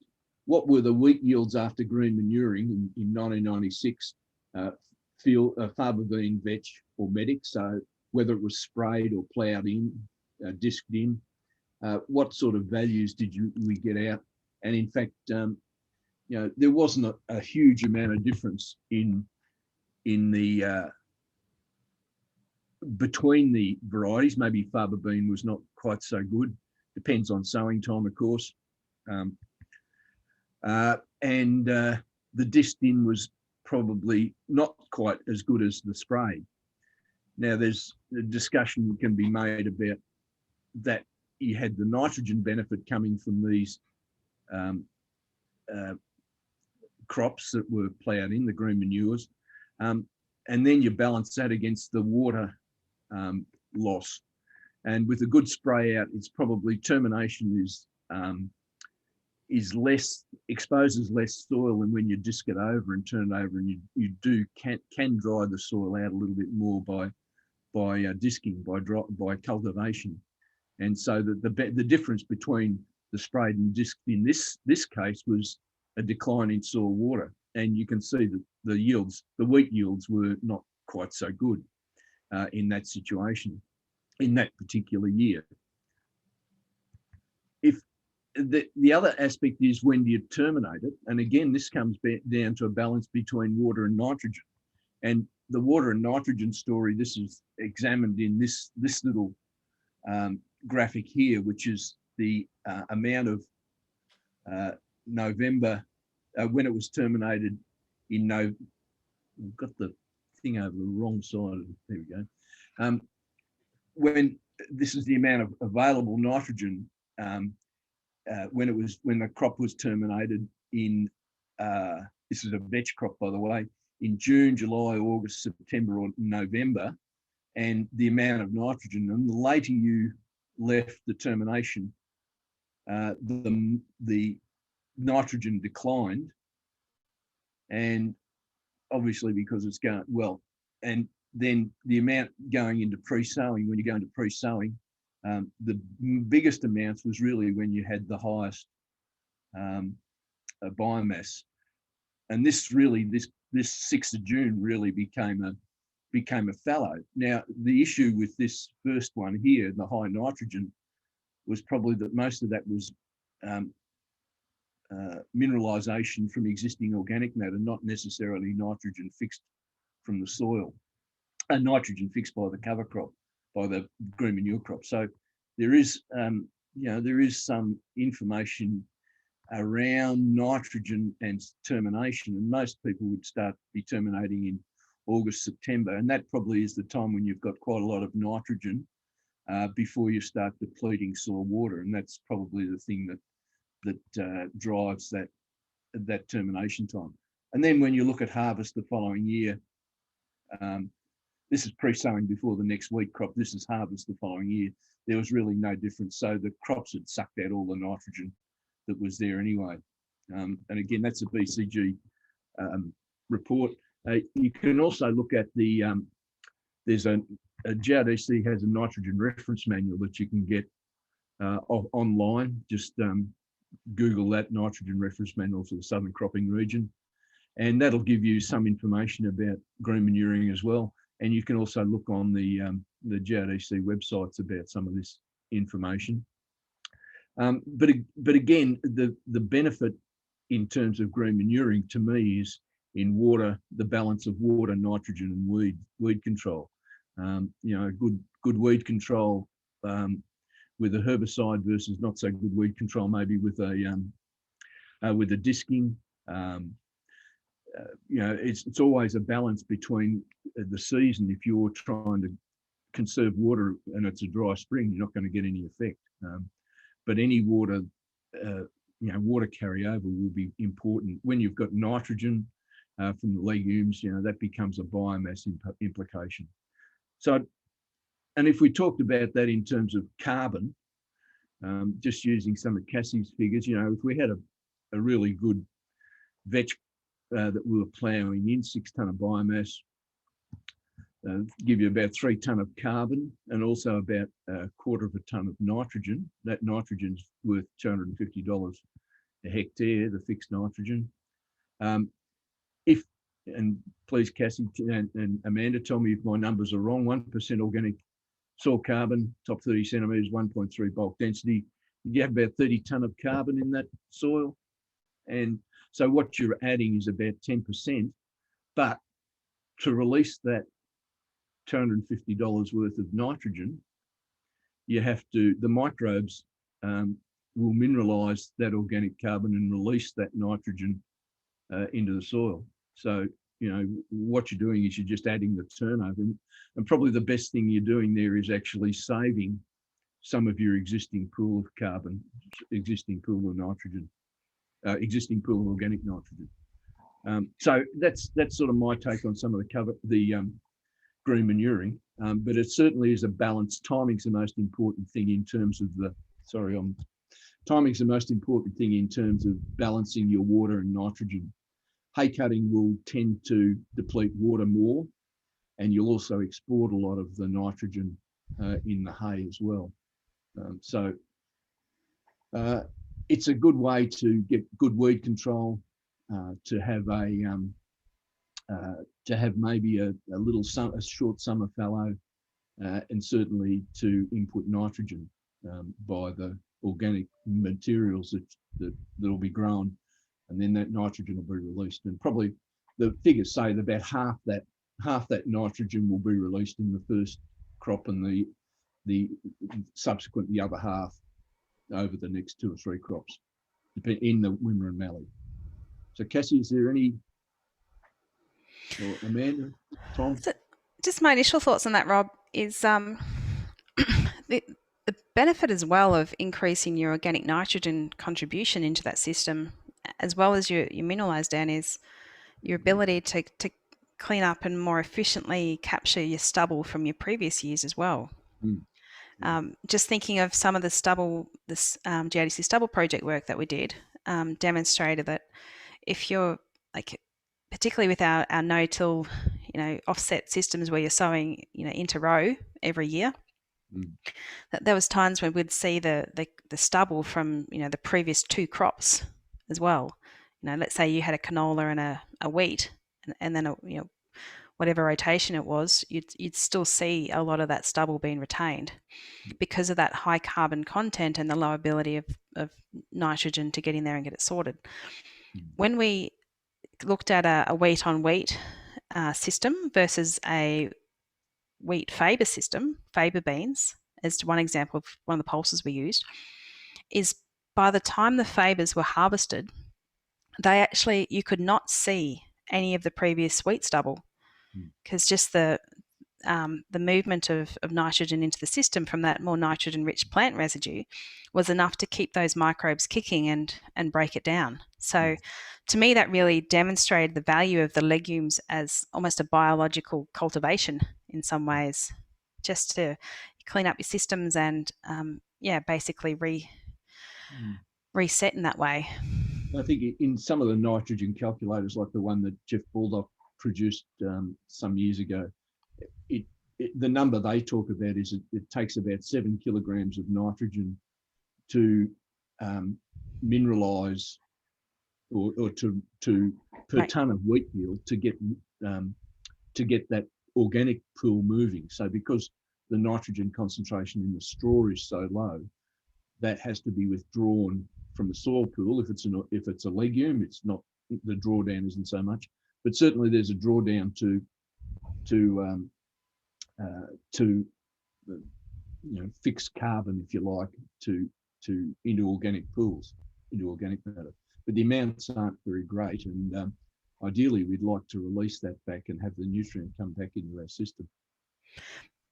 what were the wheat yields after green manuring in 1996? Farbivine, vetch or medic. So whether it was sprayed or ploughed in, disked in, what sort of values did we get out? And in fact, there wasn't a huge amount of difference in the between the varieties. Maybe farbivine was not quite so good. Depends on sowing time, of course. And the disked in was probably not quite as good as the spray. Now, there's a discussion that can be made about that you had the nitrogen benefit coming from these crops that were ploughed in, the green manures, and then you balance that against the water loss. And with a good spray out, it's probably termination is less, exposes less soil than when you disc it over and turn it over, and you can dry the soil out a little bit more by disking, by cultivation. And so the difference between the sprayed and disc in this case was a decline in soil water. And you can see that the wheat yields were not quite so good in that situation, in that particular year. If the other aspect is when do you terminate it? And again, this comes down to a balance between water and nitrogen. And the water and nitrogen story, this is examined in this little graphic here, which is the amount of November, when it was terminated in November. We've got the thing over the wrong side. There we go. When this is the amount of available nitrogen when the crop was terminated in, this is a vetch crop, by the way, in June, July, August, September, or November, and the amount of nitrogen. And the later you left the termination, the nitrogen declined, and obviously because it's going well. And then the amount going into pre-sowing, when you go into pre-sowing, the biggest amounts was really when you had the highest biomass. And this 6th of June really became a fallow. Now, the issue with this first one here, the high nitrogen, was probably that most of that was mineralization from existing organic matter, not necessarily nitrogen fixed from the soil, and nitrogen fixed by the cover crop, by the green manure crop. So there is, there is some information around nitrogen and termination, and most people would start be terminating in August, September, and that probably is the time when you've got quite a lot of nitrogen before you start depleting soil water, and that's probably the thing that drives that termination time. And then when you look at harvest the following year, this is pre-sowing before the next wheat crop. This is harvest the following year. There was really no difference. So the crops had sucked out all the nitrogen that was there anyway. And again, that's a BCG report. You can also look at the, there's a GRDC has a nitrogen reference manual that you can get online. Just Google that, nitrogen reference manual for the Southern Cropping Region. And that'll give you some information about green manuring as well. And you can also look on the GRDC websites about some of this information. But again, the benefit in terms of green manuring to me is in water, the balance of water, nitrogen, and weed control. Good weed control with a herbicide versus not so good weed control, maybe with a disking. It's always a balance between the season. If you're trying to conserve water and it's a dry spring, you're not going to get any effect. But any water, water carryover will be important. When you've got nitrogen from the legumes, that becomes a biomass implication. So, and if we talked about that in terms of carbon, just using some of Cassie's figures, if we had a really good vetch that we were ploughing in, 6 tonne of biomass, give you about 3 tonne of carbon and also about 1/4 of a tonne of nitrogen. That nitrogen's worth $250 a hectare, the fixed nitrogen. And please, Cassie and Amanda, tell me if my numbers are wrong. 1% organic soil carbon, top 30 centimetres, 1.3 bulk density. You have about 30 tonne of carbon in that soil. And so what you're adding is about 10%, but to release that $250 worth of nitrogen, you have to, the microbes will mineralize that organic carbon and release that nitrogen into the soil. So You know, what you're doing is you're just adding the turnover. And probably the best thing you're doing there is actually saving some of your existing pool of carbon, existing pool of nitrogen, existing pool of organic nitrogen. So that's sort of my take on some of the green manuring. But it certainly is a balance. Timing's the most important thing in terms of timing's the most important thing in terms of balancing your water and nitrogen. Hay cutting will tend to deplete water more, and you'll also export a lot of the nitrogen in the hay as well. So it's a good way to get good weed control, to have maybe a short summer fallow, and certainly to input nitrogen by the organic materials that'll be grown, and then that nitrogen will be released. And probably the figures say that about half that nitrogen will be released in the first crop, and the subsequent the other half over the next 2 or 3 crops in the Wimmera and Mallee. So Cassie, is there any, or Amanda, Tom? So just my initial thoughts on that, Rob, is the benefit as well of increasing your organic nitrogen contribution into that system, as well as your mineralised down, is your ability to clean up and more efficiently capture your stubble from your previous years as well. Just thinking of some of the stubble, this GADC stubble project work that we did demonstrated that if you're particularly with our no-till, offset systems where you're sowing, into row every year, that there was times when we'd see the stubble from, the previous 2 crops as well. Let's say you had a canola and a wheat, and then whatever rotation it was, you'd still see a lot of that stubble being retained because of that high carbon content and the low ability of nitrogen to get in there and get it sorted. When we looked at a wheat on wheat system versus a wheat Faber system, Faber beans, as one example of one of the pulses we used, is by the time the Fabers were harvested, you could not see any of the previous wheat stubble, because just the movement of nitrogen into the system from that more nitrogen-rich plant residue was enough to keep those microbes kicking and break it down. So to me, that really demonstrated the value of the legumes as almost a biological cultivation in some ways, just to clean up your systems and, basically reset in that way. I think in some of the nitrogen calculators, like the one that Jeff Baldock produced some years ago, the number they talk about is it takes about 7 kilograms of nitrogen to mineralize or to per ton of wheat yield to get that organic pool moving. So because the nitrogen concentration in the straw is so low, that has to be withdrawn from the soil pool. If it's a legume, it's not, the drawdown isn't so much, but certainly there's a drawdown to fixed carbon, if you like, into organic pools, into organic matter. But the amounts aren't very great, and ideally we'd like to release that back and have the nutrient come back into our system.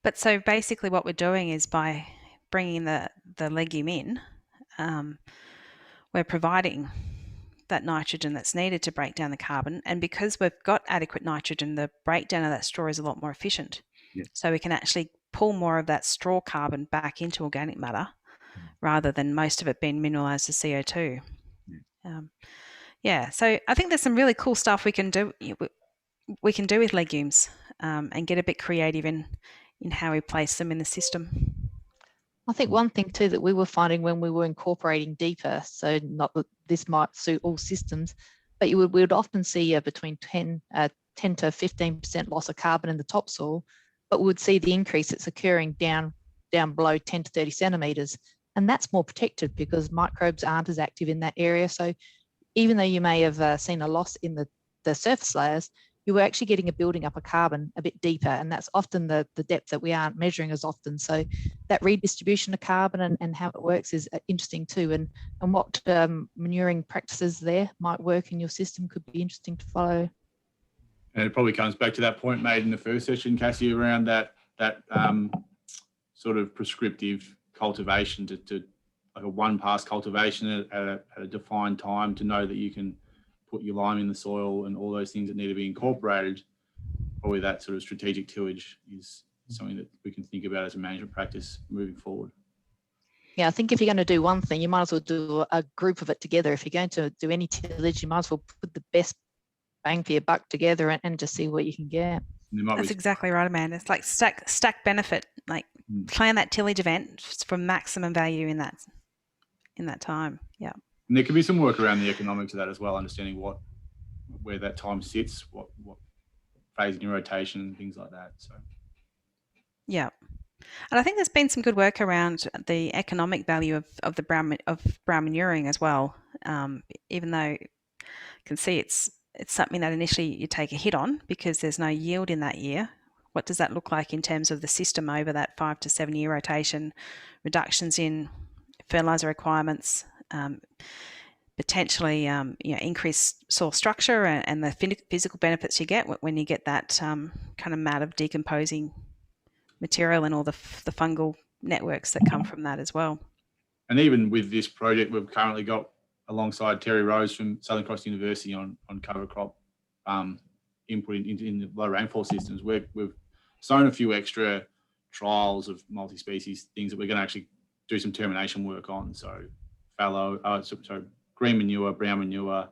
But so basically what we're doing is by bringing the legume in, we're providing that nitrogen that's needed to break down the carbon, and because we've got adequate nitrogen, the breakdown of that straw is a lot more efficient. So we can actually pull more of that straw carbon back into organic matter rather than most of it being mineralized to CO2. So I think there's some really cool stuff we can do with legumes, and get a bit creative in how we place them in the system. I think one thing too that we were finding when we were incorporating deeper, so not that this might suit all systems, but we would often see between 10 to 15% loss of carbon in the topsoil, but we would see the increase that's occurring down below 10 to 30 centimetres. And that's more protected because microbes aren't as active in that area. So even though you may have seen a loss in the surface layers, you were actually getting a building up of carbon a bit deeper, and that's often the depth that we aren't measuring as often. So that redistribution of carbon and how it works is interesting too, and what manuring practices there might work in your system could be interesting to follow. And it probably comes back to that point made in the first session, Cassie, around that sort of prescriptive cultivation to like a one-pass cultivation at a defined time, to know that you can put your lime in the soil and all those things that need to be incorporated. Probably that sort of strategic tillage is something that we can think about as a management practice moving forward. Yeah, I think if you're going to do one thing, you might as well do a group of it together. If you're going to do any tillage, you might as well put the best bang for your buck together and just see what you can get. That's exactly right, Amanda. It's like stack benefit, like plan that tillage event for maximum value in that time. Yeah. And there can be some work around the economics of that as well, understanding where that time sits, what phase in your rotation and things like that. So yeah. And I think there's been some good work around the economic value of brown manuring as well. Even though you can see it's something that initially you take a hit on because there's no yield in that year. What does that look like in terms of the system over that 5 to 7 year rotation? Reductions in fertilizer requirements, potentially increased soil structure and the physical benefits you get when you get that kind of mat of decomposing material and all the fungal networks that come from that as well. And even with this project, we've currently got alongside Terry Rose from Southern Cross University on cover crop input in the low rainfall systems. We've sown a few extra trials of multi-species things that we're going to actually do some termination work on. So green manure, brown manure,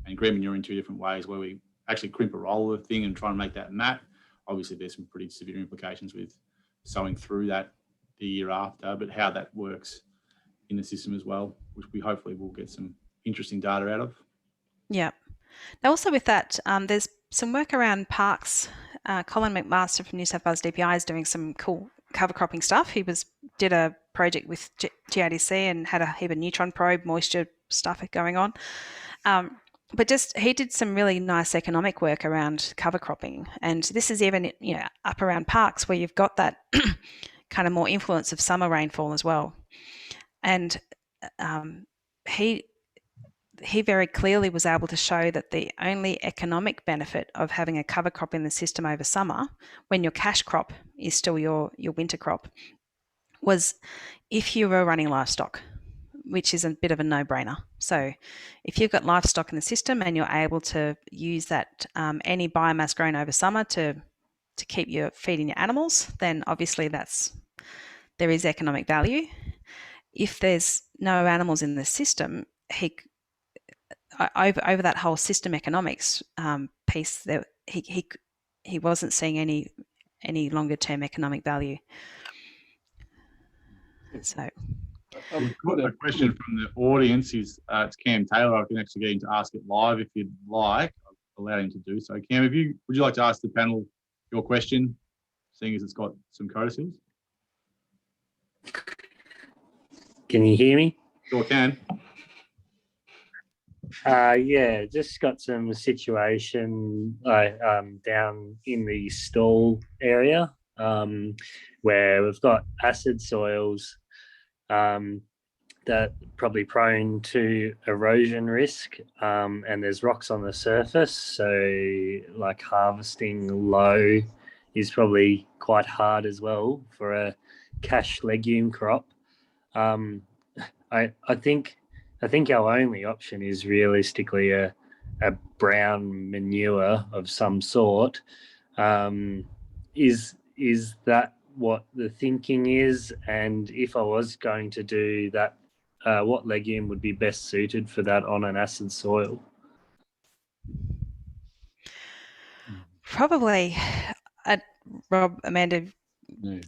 and green manure in 2 different ways, where we actually crimp a roll of the thing and try and make that mat. Obviously, there's some pretty severe implications with sowing through that the year after, but how that works in the system as well, which we hopefully will get some interesting data out of. Yeah. Now, also with that, there's some work around parks. Colin McMaster from New South Wales DPI is doing some cool cover cropping stuff. He did a project with GADC and had a heap of neutron probe moisture stuff going on. But he did some really nice economic work around cover cropping. And this is even, up around parks where you've got that kind of more influence of summer rainfall as well. And he very clearly was able to show that the only economic benefit of having a cover crop in the system over summer, when your cash crop is still your winter crop, was if you were running livestock, which is a bit of a no-brainer. So if you've got livestock in the system and you're able to use that any biomass grown over summer to keep your feeding your animals, then obviously there is economic value. If there's no animals in the system, over that whole system economics piece, that he wasn't seeing any longer term economic value. So I've got a question from the audience. It's Cam Taylor. I can actually get him to ask it live if you'd like. I'll allow him to do so. Cam, would you like to ask the panel your question, seeing as it's got some codicils? Can you hear me? Sure can. Yeah, just got some situation down in the stall area where we've got acid soils that probably prone to erosion risk, and there's rocks on the surface, so like harvesting low is probably quite hard as well for a cash legume crop. I think our only option is realistically a brown manure of some sort. Is that what the thinking is? And if I was going to do that, what legume would be best suited for that on an acid soil? Probably, Rob, Amanda,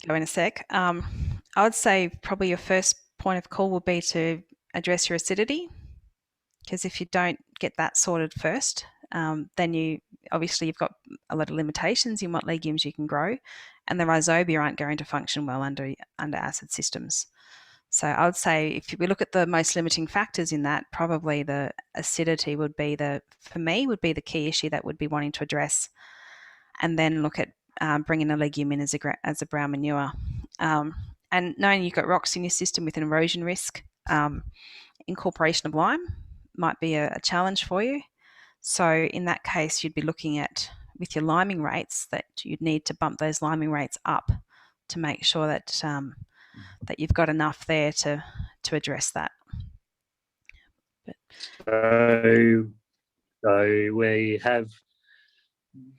go in a sec. I would say probably your first point of call would be to address your acidity, because if you don't get that sorted first, then you've got a lot of limitations in what legumes you can grow, and the rhizobia aren't going to function well under acid systems. So I would say if we look at the most limiting factors in that, probably the acidity would be the key issue that would be wanting to address, and then look at bringing a legume in as a brown manure. And knowing you've got rocks in your system with an erosion risk, incorporation of lime might be a challenge for you. So in that case, you'd be looking at with your liming rates, that you'd need to bump those liming rates up to make sure that that you've got enough there to address that. So we have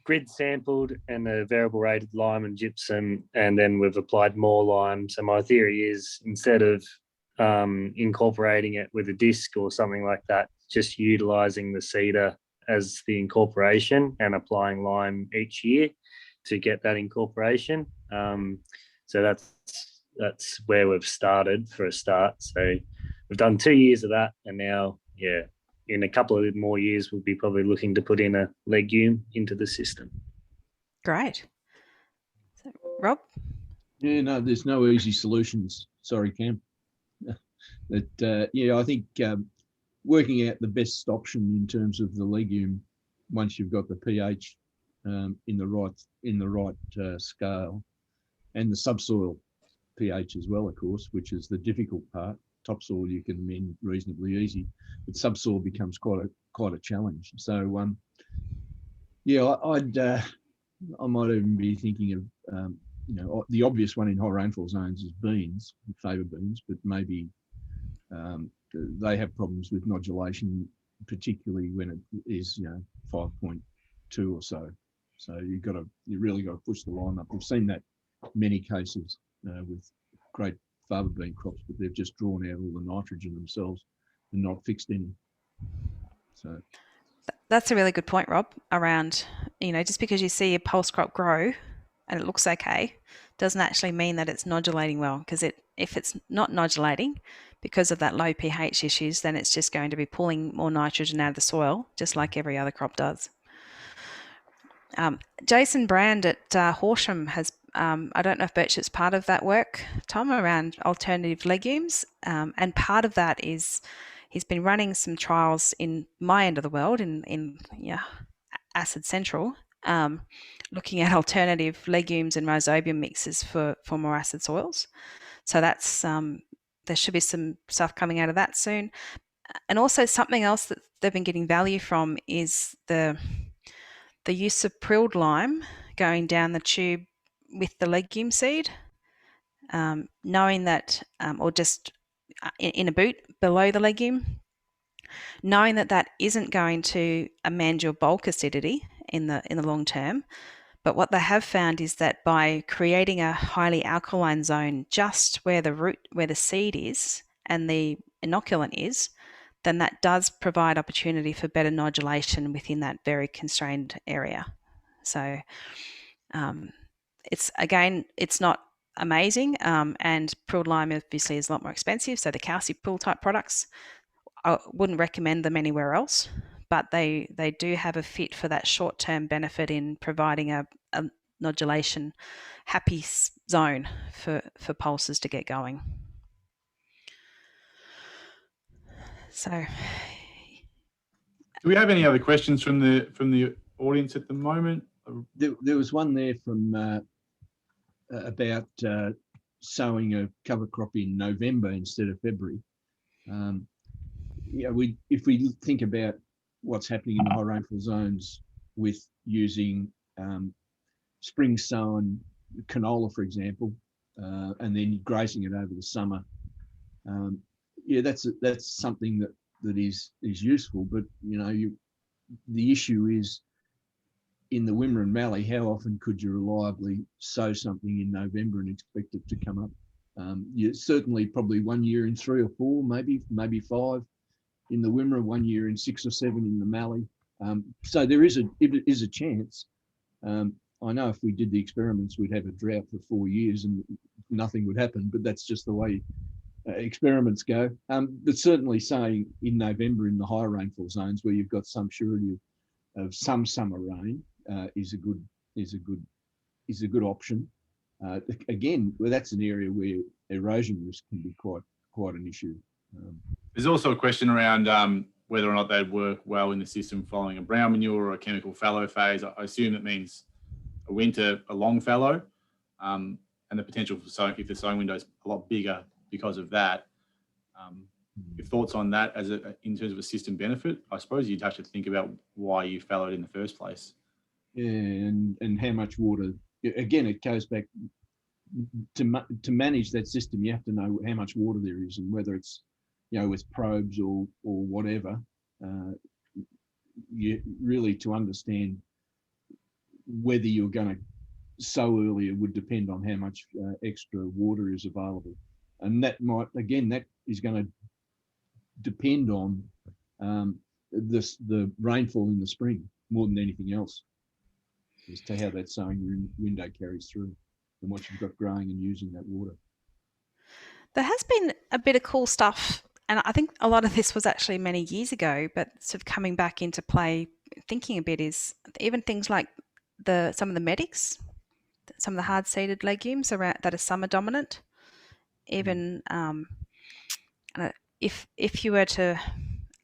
grid sampled and a variable rated lime and gypsum, and then we've applied more lime. So my theory is, instead of incorporating it with a disc or something like that, just utilizing the seeder as the incorporation and applying lime each year to get that incorporation. So that's where we've started for a start. So we've done 2 years of that, and now, yeah, in a couple of more years, we'll be probably looking to put in a legume into the system. Great. So, Rob? Yeah, no, there's no easy solutions. Sorry, Cam. But yeah, I think working out the best option in terms of the legume, once you've got the pH in the right scale, and the subsoil pH as well, of course, which is the difficult part. Topsoil you can amend reasonably easy, but subsoil becomes quite a challenge. So yeah, I might even be thinking of the obvious one in high rainfall zones is beans, favour beans, but maybe they have problems with nodulation, particularly when it is 5.2 or so. So you really got to push the lime up. We've seen that many cases with great fava bean crops, but they've just drawn out all the nitrogen themselves and not fixed any. So that's a really good point, Rob, around, just because you see a pulse crop grow and it looks okay, doesn't actually mean that it's nodulating well, because if it's not nodulating because of that low pH issues, then it's just going to be pulling more nitrogen out of the soil, just like every other crop does. Jason Brand at Horsham has, I don't know if Birch's part of that work, Tom, around alternative legumes. And part of that is he's been running some trials in my end of the world, in Acid Central, looking at alternative legumes and rhizobium mixes for more acid soils. So that's there should be some stuff coming out of that soon. And also something else that they've been getting value from is the use of prilled lime going down the tube with the legume seed, knowing that, or just in a boot below the legume, knowing that that isn't going to amend your bulk acidity in the long term. But what they have found is that by creating a highly alkaline zone just where the seed is and the inoculant is, then that does provide opportunity for better nodulation within that very constrained area. So it's not amazing, and prilled lime obviously is a lot more expensive. So the calci pool type products, I wouldn't recommend them anywhere else, but they do have a fit for that short-term benefit in providing a nodulation happy zone for pulses to get going. So, do we have any other questions from the audience at the moment? There was one there from about sowing a cover crop in November instead of February. If we think about what's happening in the high rainfall zones with using spring sown canola, for example, and then grazing it over the summer, that's something that is useful. But the issue is, in the Wimmera and Mallee, how often could you reliably sow something in November and expect it to come up? Certainly probably 1 year in 3 or 4, maybe 5 in the Wimmera, 1 year in 6 or 7 in the Mallee. So it is a chance. I know if we did the experiments, we'd have a drought for 4 years and nothing would happen, but that's just the way experiments go. But certainly saying in November in the higher rainfall zones where you've got some surety of some summer rain is a good option. Again, well, that's an area where erosion risk can be quite an issue. There's also a question around whether or not they'd work well in the system following a brown manure or a chemical fallow phase. I assume that means a long fallow, and the potential for sowing, if the sowing window is a lot bigger because of that. Your thoughts on that in terms of a system benefit? I suppose you'd have to think about why you fallowed in the first place. and how much water. Again, it goes back to manage that system. You have to know how much water there is, and whether it's, with probes or whatever. You really, to understand whether you're going to sow earlier would depend on how much extra water is available, and that is going to depend on the rainfall in the spring more than anything else, as to how that sowing window carries through and what you've got growing and using that water. There has been a bit of cool stuff, and I think a lot of this was actually many years ago, but sort of coming back into play, thinking a bit, is even things like some of the medics, some of the hard-seeded legumes around that are summer dominant. Even if you were to,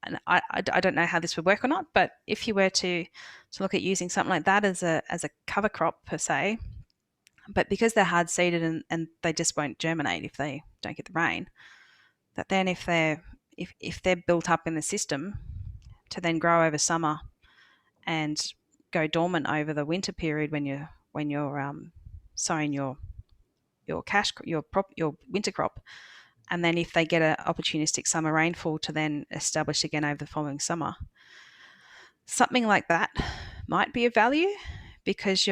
and I don't know how this would work or not, but if you were to look at using something like that as a cover crop per se, but because they're hard seeded and they just won't germinate if they don't get the rain, that then if they're built up in the system to then grow over summer and go dormant over the winter period when you're sowing your winter crop, and then if they get an opportunistic summer rainfall to then establish again over the following summer, something like that might be of value, because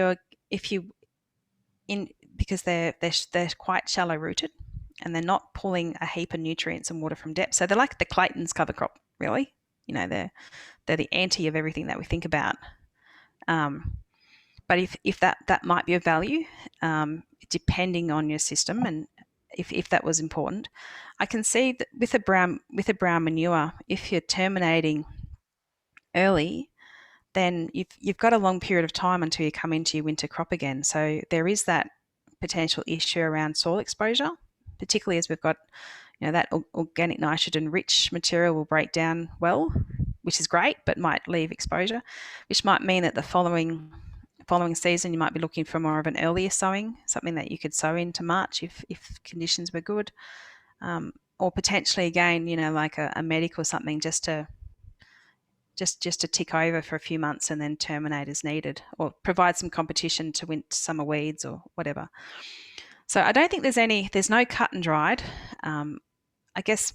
they're quite shallow rooted and they're not pulling a heap of nutrients and water from depth. So they're like the Clayton's cover crop, really. They're the anti of everything that we think about. But if that might be of value, depending on your system, and if that was important, I can see that with a brown manure, if you're terminating early, then you've got a long period of time until you come into your winter crop again. So there is that potential issue around soil exposure, particularly as we've got, that organic nitrogen rich material will break down well, which is great, but might leave exposure, which might mean that the following season you might be looking for more of an earlier sowing, something that you could sow into March if conditions were good, or potentially again, like a medic or something, just to tick over for a few months and then terminate as needed, or provide some competition to winter summer weeds or whatever. So I don't think there's no cut and dried. I guess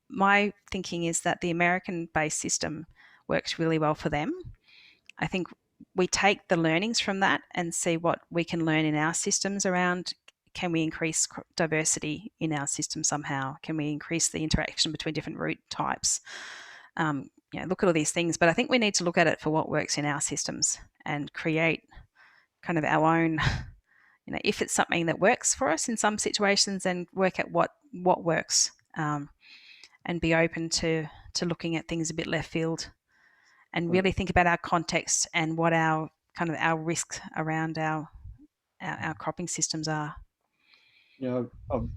my thinking is that the American-based system works really well for them. I think we take the learnings from that and see what we can learn in our systems around, can we increase diversity in our system somehow? Can we increase the interaction between different root types? Look at all these things, but I think we need to look at it for what works in our systems and create kind of our own, if it's something that works for us in some situations, then work at what works, and be open to looking at things a bit left field, and really think about our context and what our risks around our cropping systems are. I've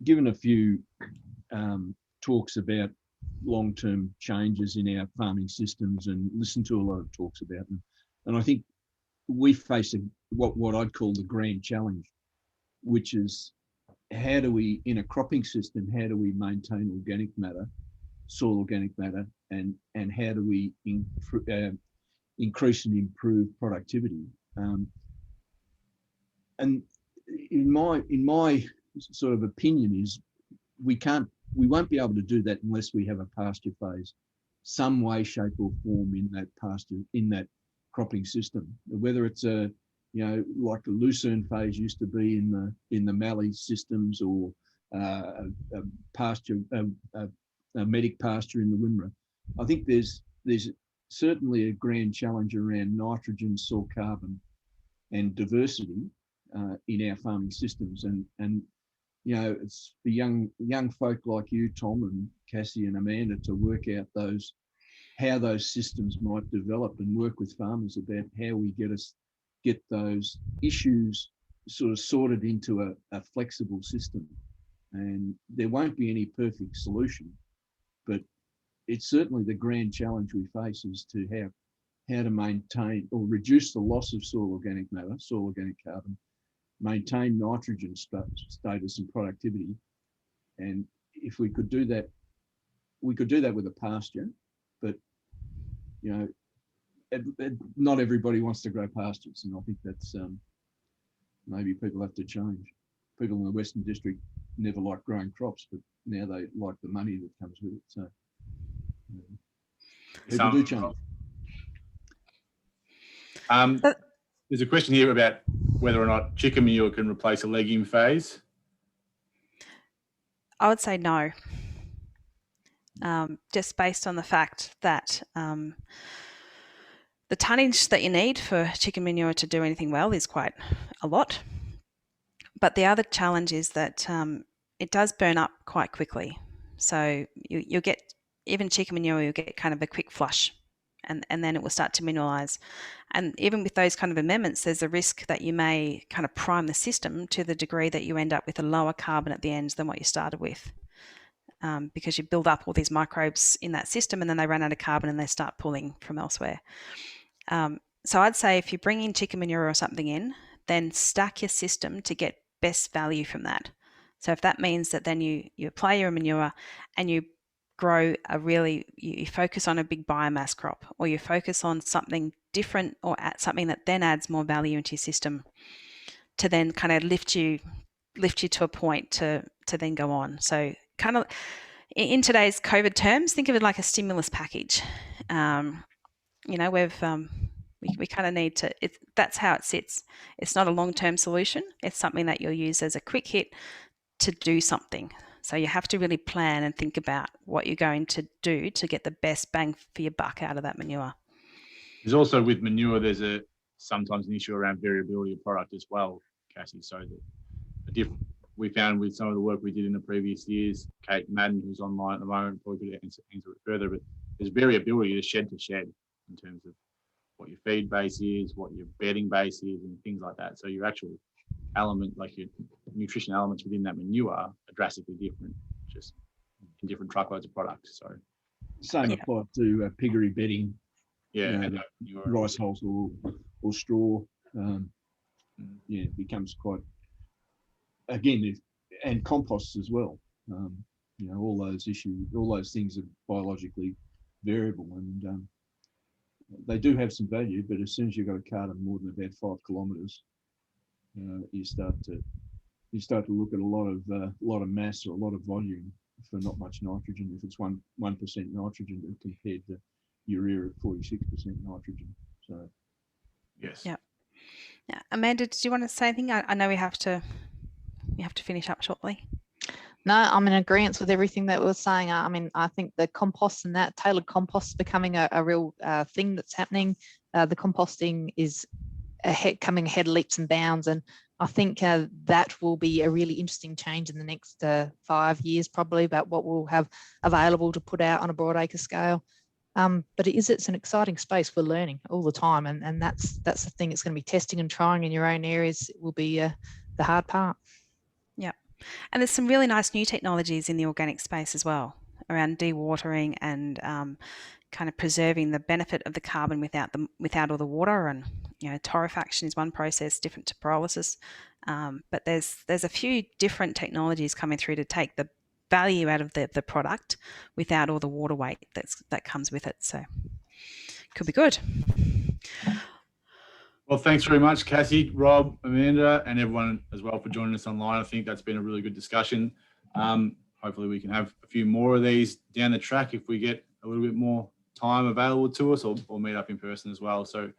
given a few talks about long-term changes in our farming systems and listened to a lot of talks about them. And I think we face what I'd call the grand challenge, which is how do we, in a cropping system, how do we maintain organic matter, soil organic matter, and how do we increase and improve productivity? And in my sort of opinion is we won't be able to do that unless we have a pasture phase, some way, shape or form in that pasture, in that cropping system, whether it's like the lucerne phase used to be in the Mallee systems, or a medic pasture in the Wimmera. I think there's certainly a grand challenge around nitrogen, soil carbon, and diversity in our farming systems, and it's the young folk like you, Tom, and Cassie and Amanda, to work out how those systems might develop, and work with farmers about how we get those issues sort of sorted into a flexible system. And there won't be any perfect solution, but it's certainly the grand challenge we face, is to how to maintain or reduce the loss of soil organic matter, soil organic carbon, maintain nitrogen status and productivity. And if we could do that, with a pasture, but not everybody wants to grow pastures, and I think that's maybe people have to change. People in the Western District never liked growing crops, but now they like the money that comes with it. So people do change. There's a question here about whether or not chicken manure can replace a legume phase. I would say no, just based on the fact that the tonnage that you need for chicken manure to do anything well is quite a lot. But the other challenge is that it does burn up quite quickly. So you'll get, even chicken manure, you'll get kind of a quick flush, and then it will start to mineralise. And even with those kind of amendments, there's a risk that you may kind of prime the system to the degree that you end up with a lower carbon at the end than what you started with. Because you build up all these microbes in that system, and then they run out of carbon and they start pulling from elsewhere. So I'd say if you bring in chicken manure or something in, then stack your system to get best value from that. So if that means that then you apply your manure and you grow you focus on a big biomass crop, or you focus on something different, or at something that then adds more value into your system to then kind of lift you to a point to then go on. So kind of in today's COVID terms, think of it like a stimulus package. You know, we kind of need to, that's how it sits. It's not a long-term solution. It's something that you'll use as a quick hit to do something. So you have to really plan and think about what you're going to do to get the best bang for your buck out of that manure. There's also, with manure, there's sometimes an issue around variability of product as well, Cassie. So that we found with some of the work we did in the previous years, Kate Madden, who's online at the moment, probably could answer it further, but there's variability to shed in terms of what your feed base is, what your bedding base is, and things like that. So your actual element, like your nutrition elements within that manure, are drastically different, just in different truckloads of product. So same applies to piggery bedding, and rice hulls or straw. It becomes quite, again, and composts as well. All those issues, all those things are biologically variable, and they do have some value, but as soon as you've got a carton more than about 5 kilometres, you start to look at a lot of mass or a lot of volume for not much nitrogen. If it's 1% nitrogen compared to urea at 46% nitrogen. So yes. Yeah. Amanda, did you want to say anything? I know we have to finish up shortly. No, I'm in agreement with everything that we were saying. I mean, I think the compost and that tailored compost is becoming a real thing that's happening. The composting is coming ahead leaps and bounds, and I think that will be a really interesting change in the next 5 years, probably, about what we'll have available to put out on a broad acre scale. But it's an exciting space. We're learning all the time, and that's the thing. It's going to be testing and trying in your own areas. It will be the hard part. Yeah. And there's some really nice new technologies in the organic space as well, around dewatering and kind of preserving the benefit of the carbon without all the water. And torrefaction is one process different to pyrolysis, but there's a few different technologies coming through to take the value out of the product without all the water weight that comes with it. So could be good. Well, thanks very much, Cassie, Rob, Amanda, and everyone as well for joining us online. I think that's been a really good discussion. Hopefully we can have a few more of these down the track if we get a little bit more time available to us, or meet up in person as well. So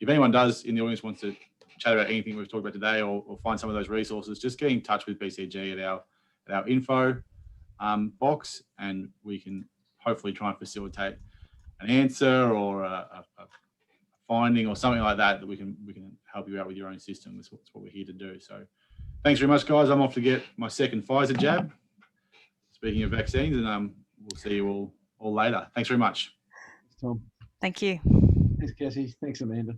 if anyone does in the audience wants to chat about anything we've talked about today, or find some of those resources, just get in touch with BCG at our info box, and we can hopefully try and facilitate an answer or a finding or something like that we can help you out with your own system. That's what we're here to do. So thanks very much, guys. I'm off to get my second Pfizer jab, speaking of vaccines, and we'll see you all later. Thanks very much. Thanks, Tom. Thank you. Thanks, Cassie. Thanks, Amanda.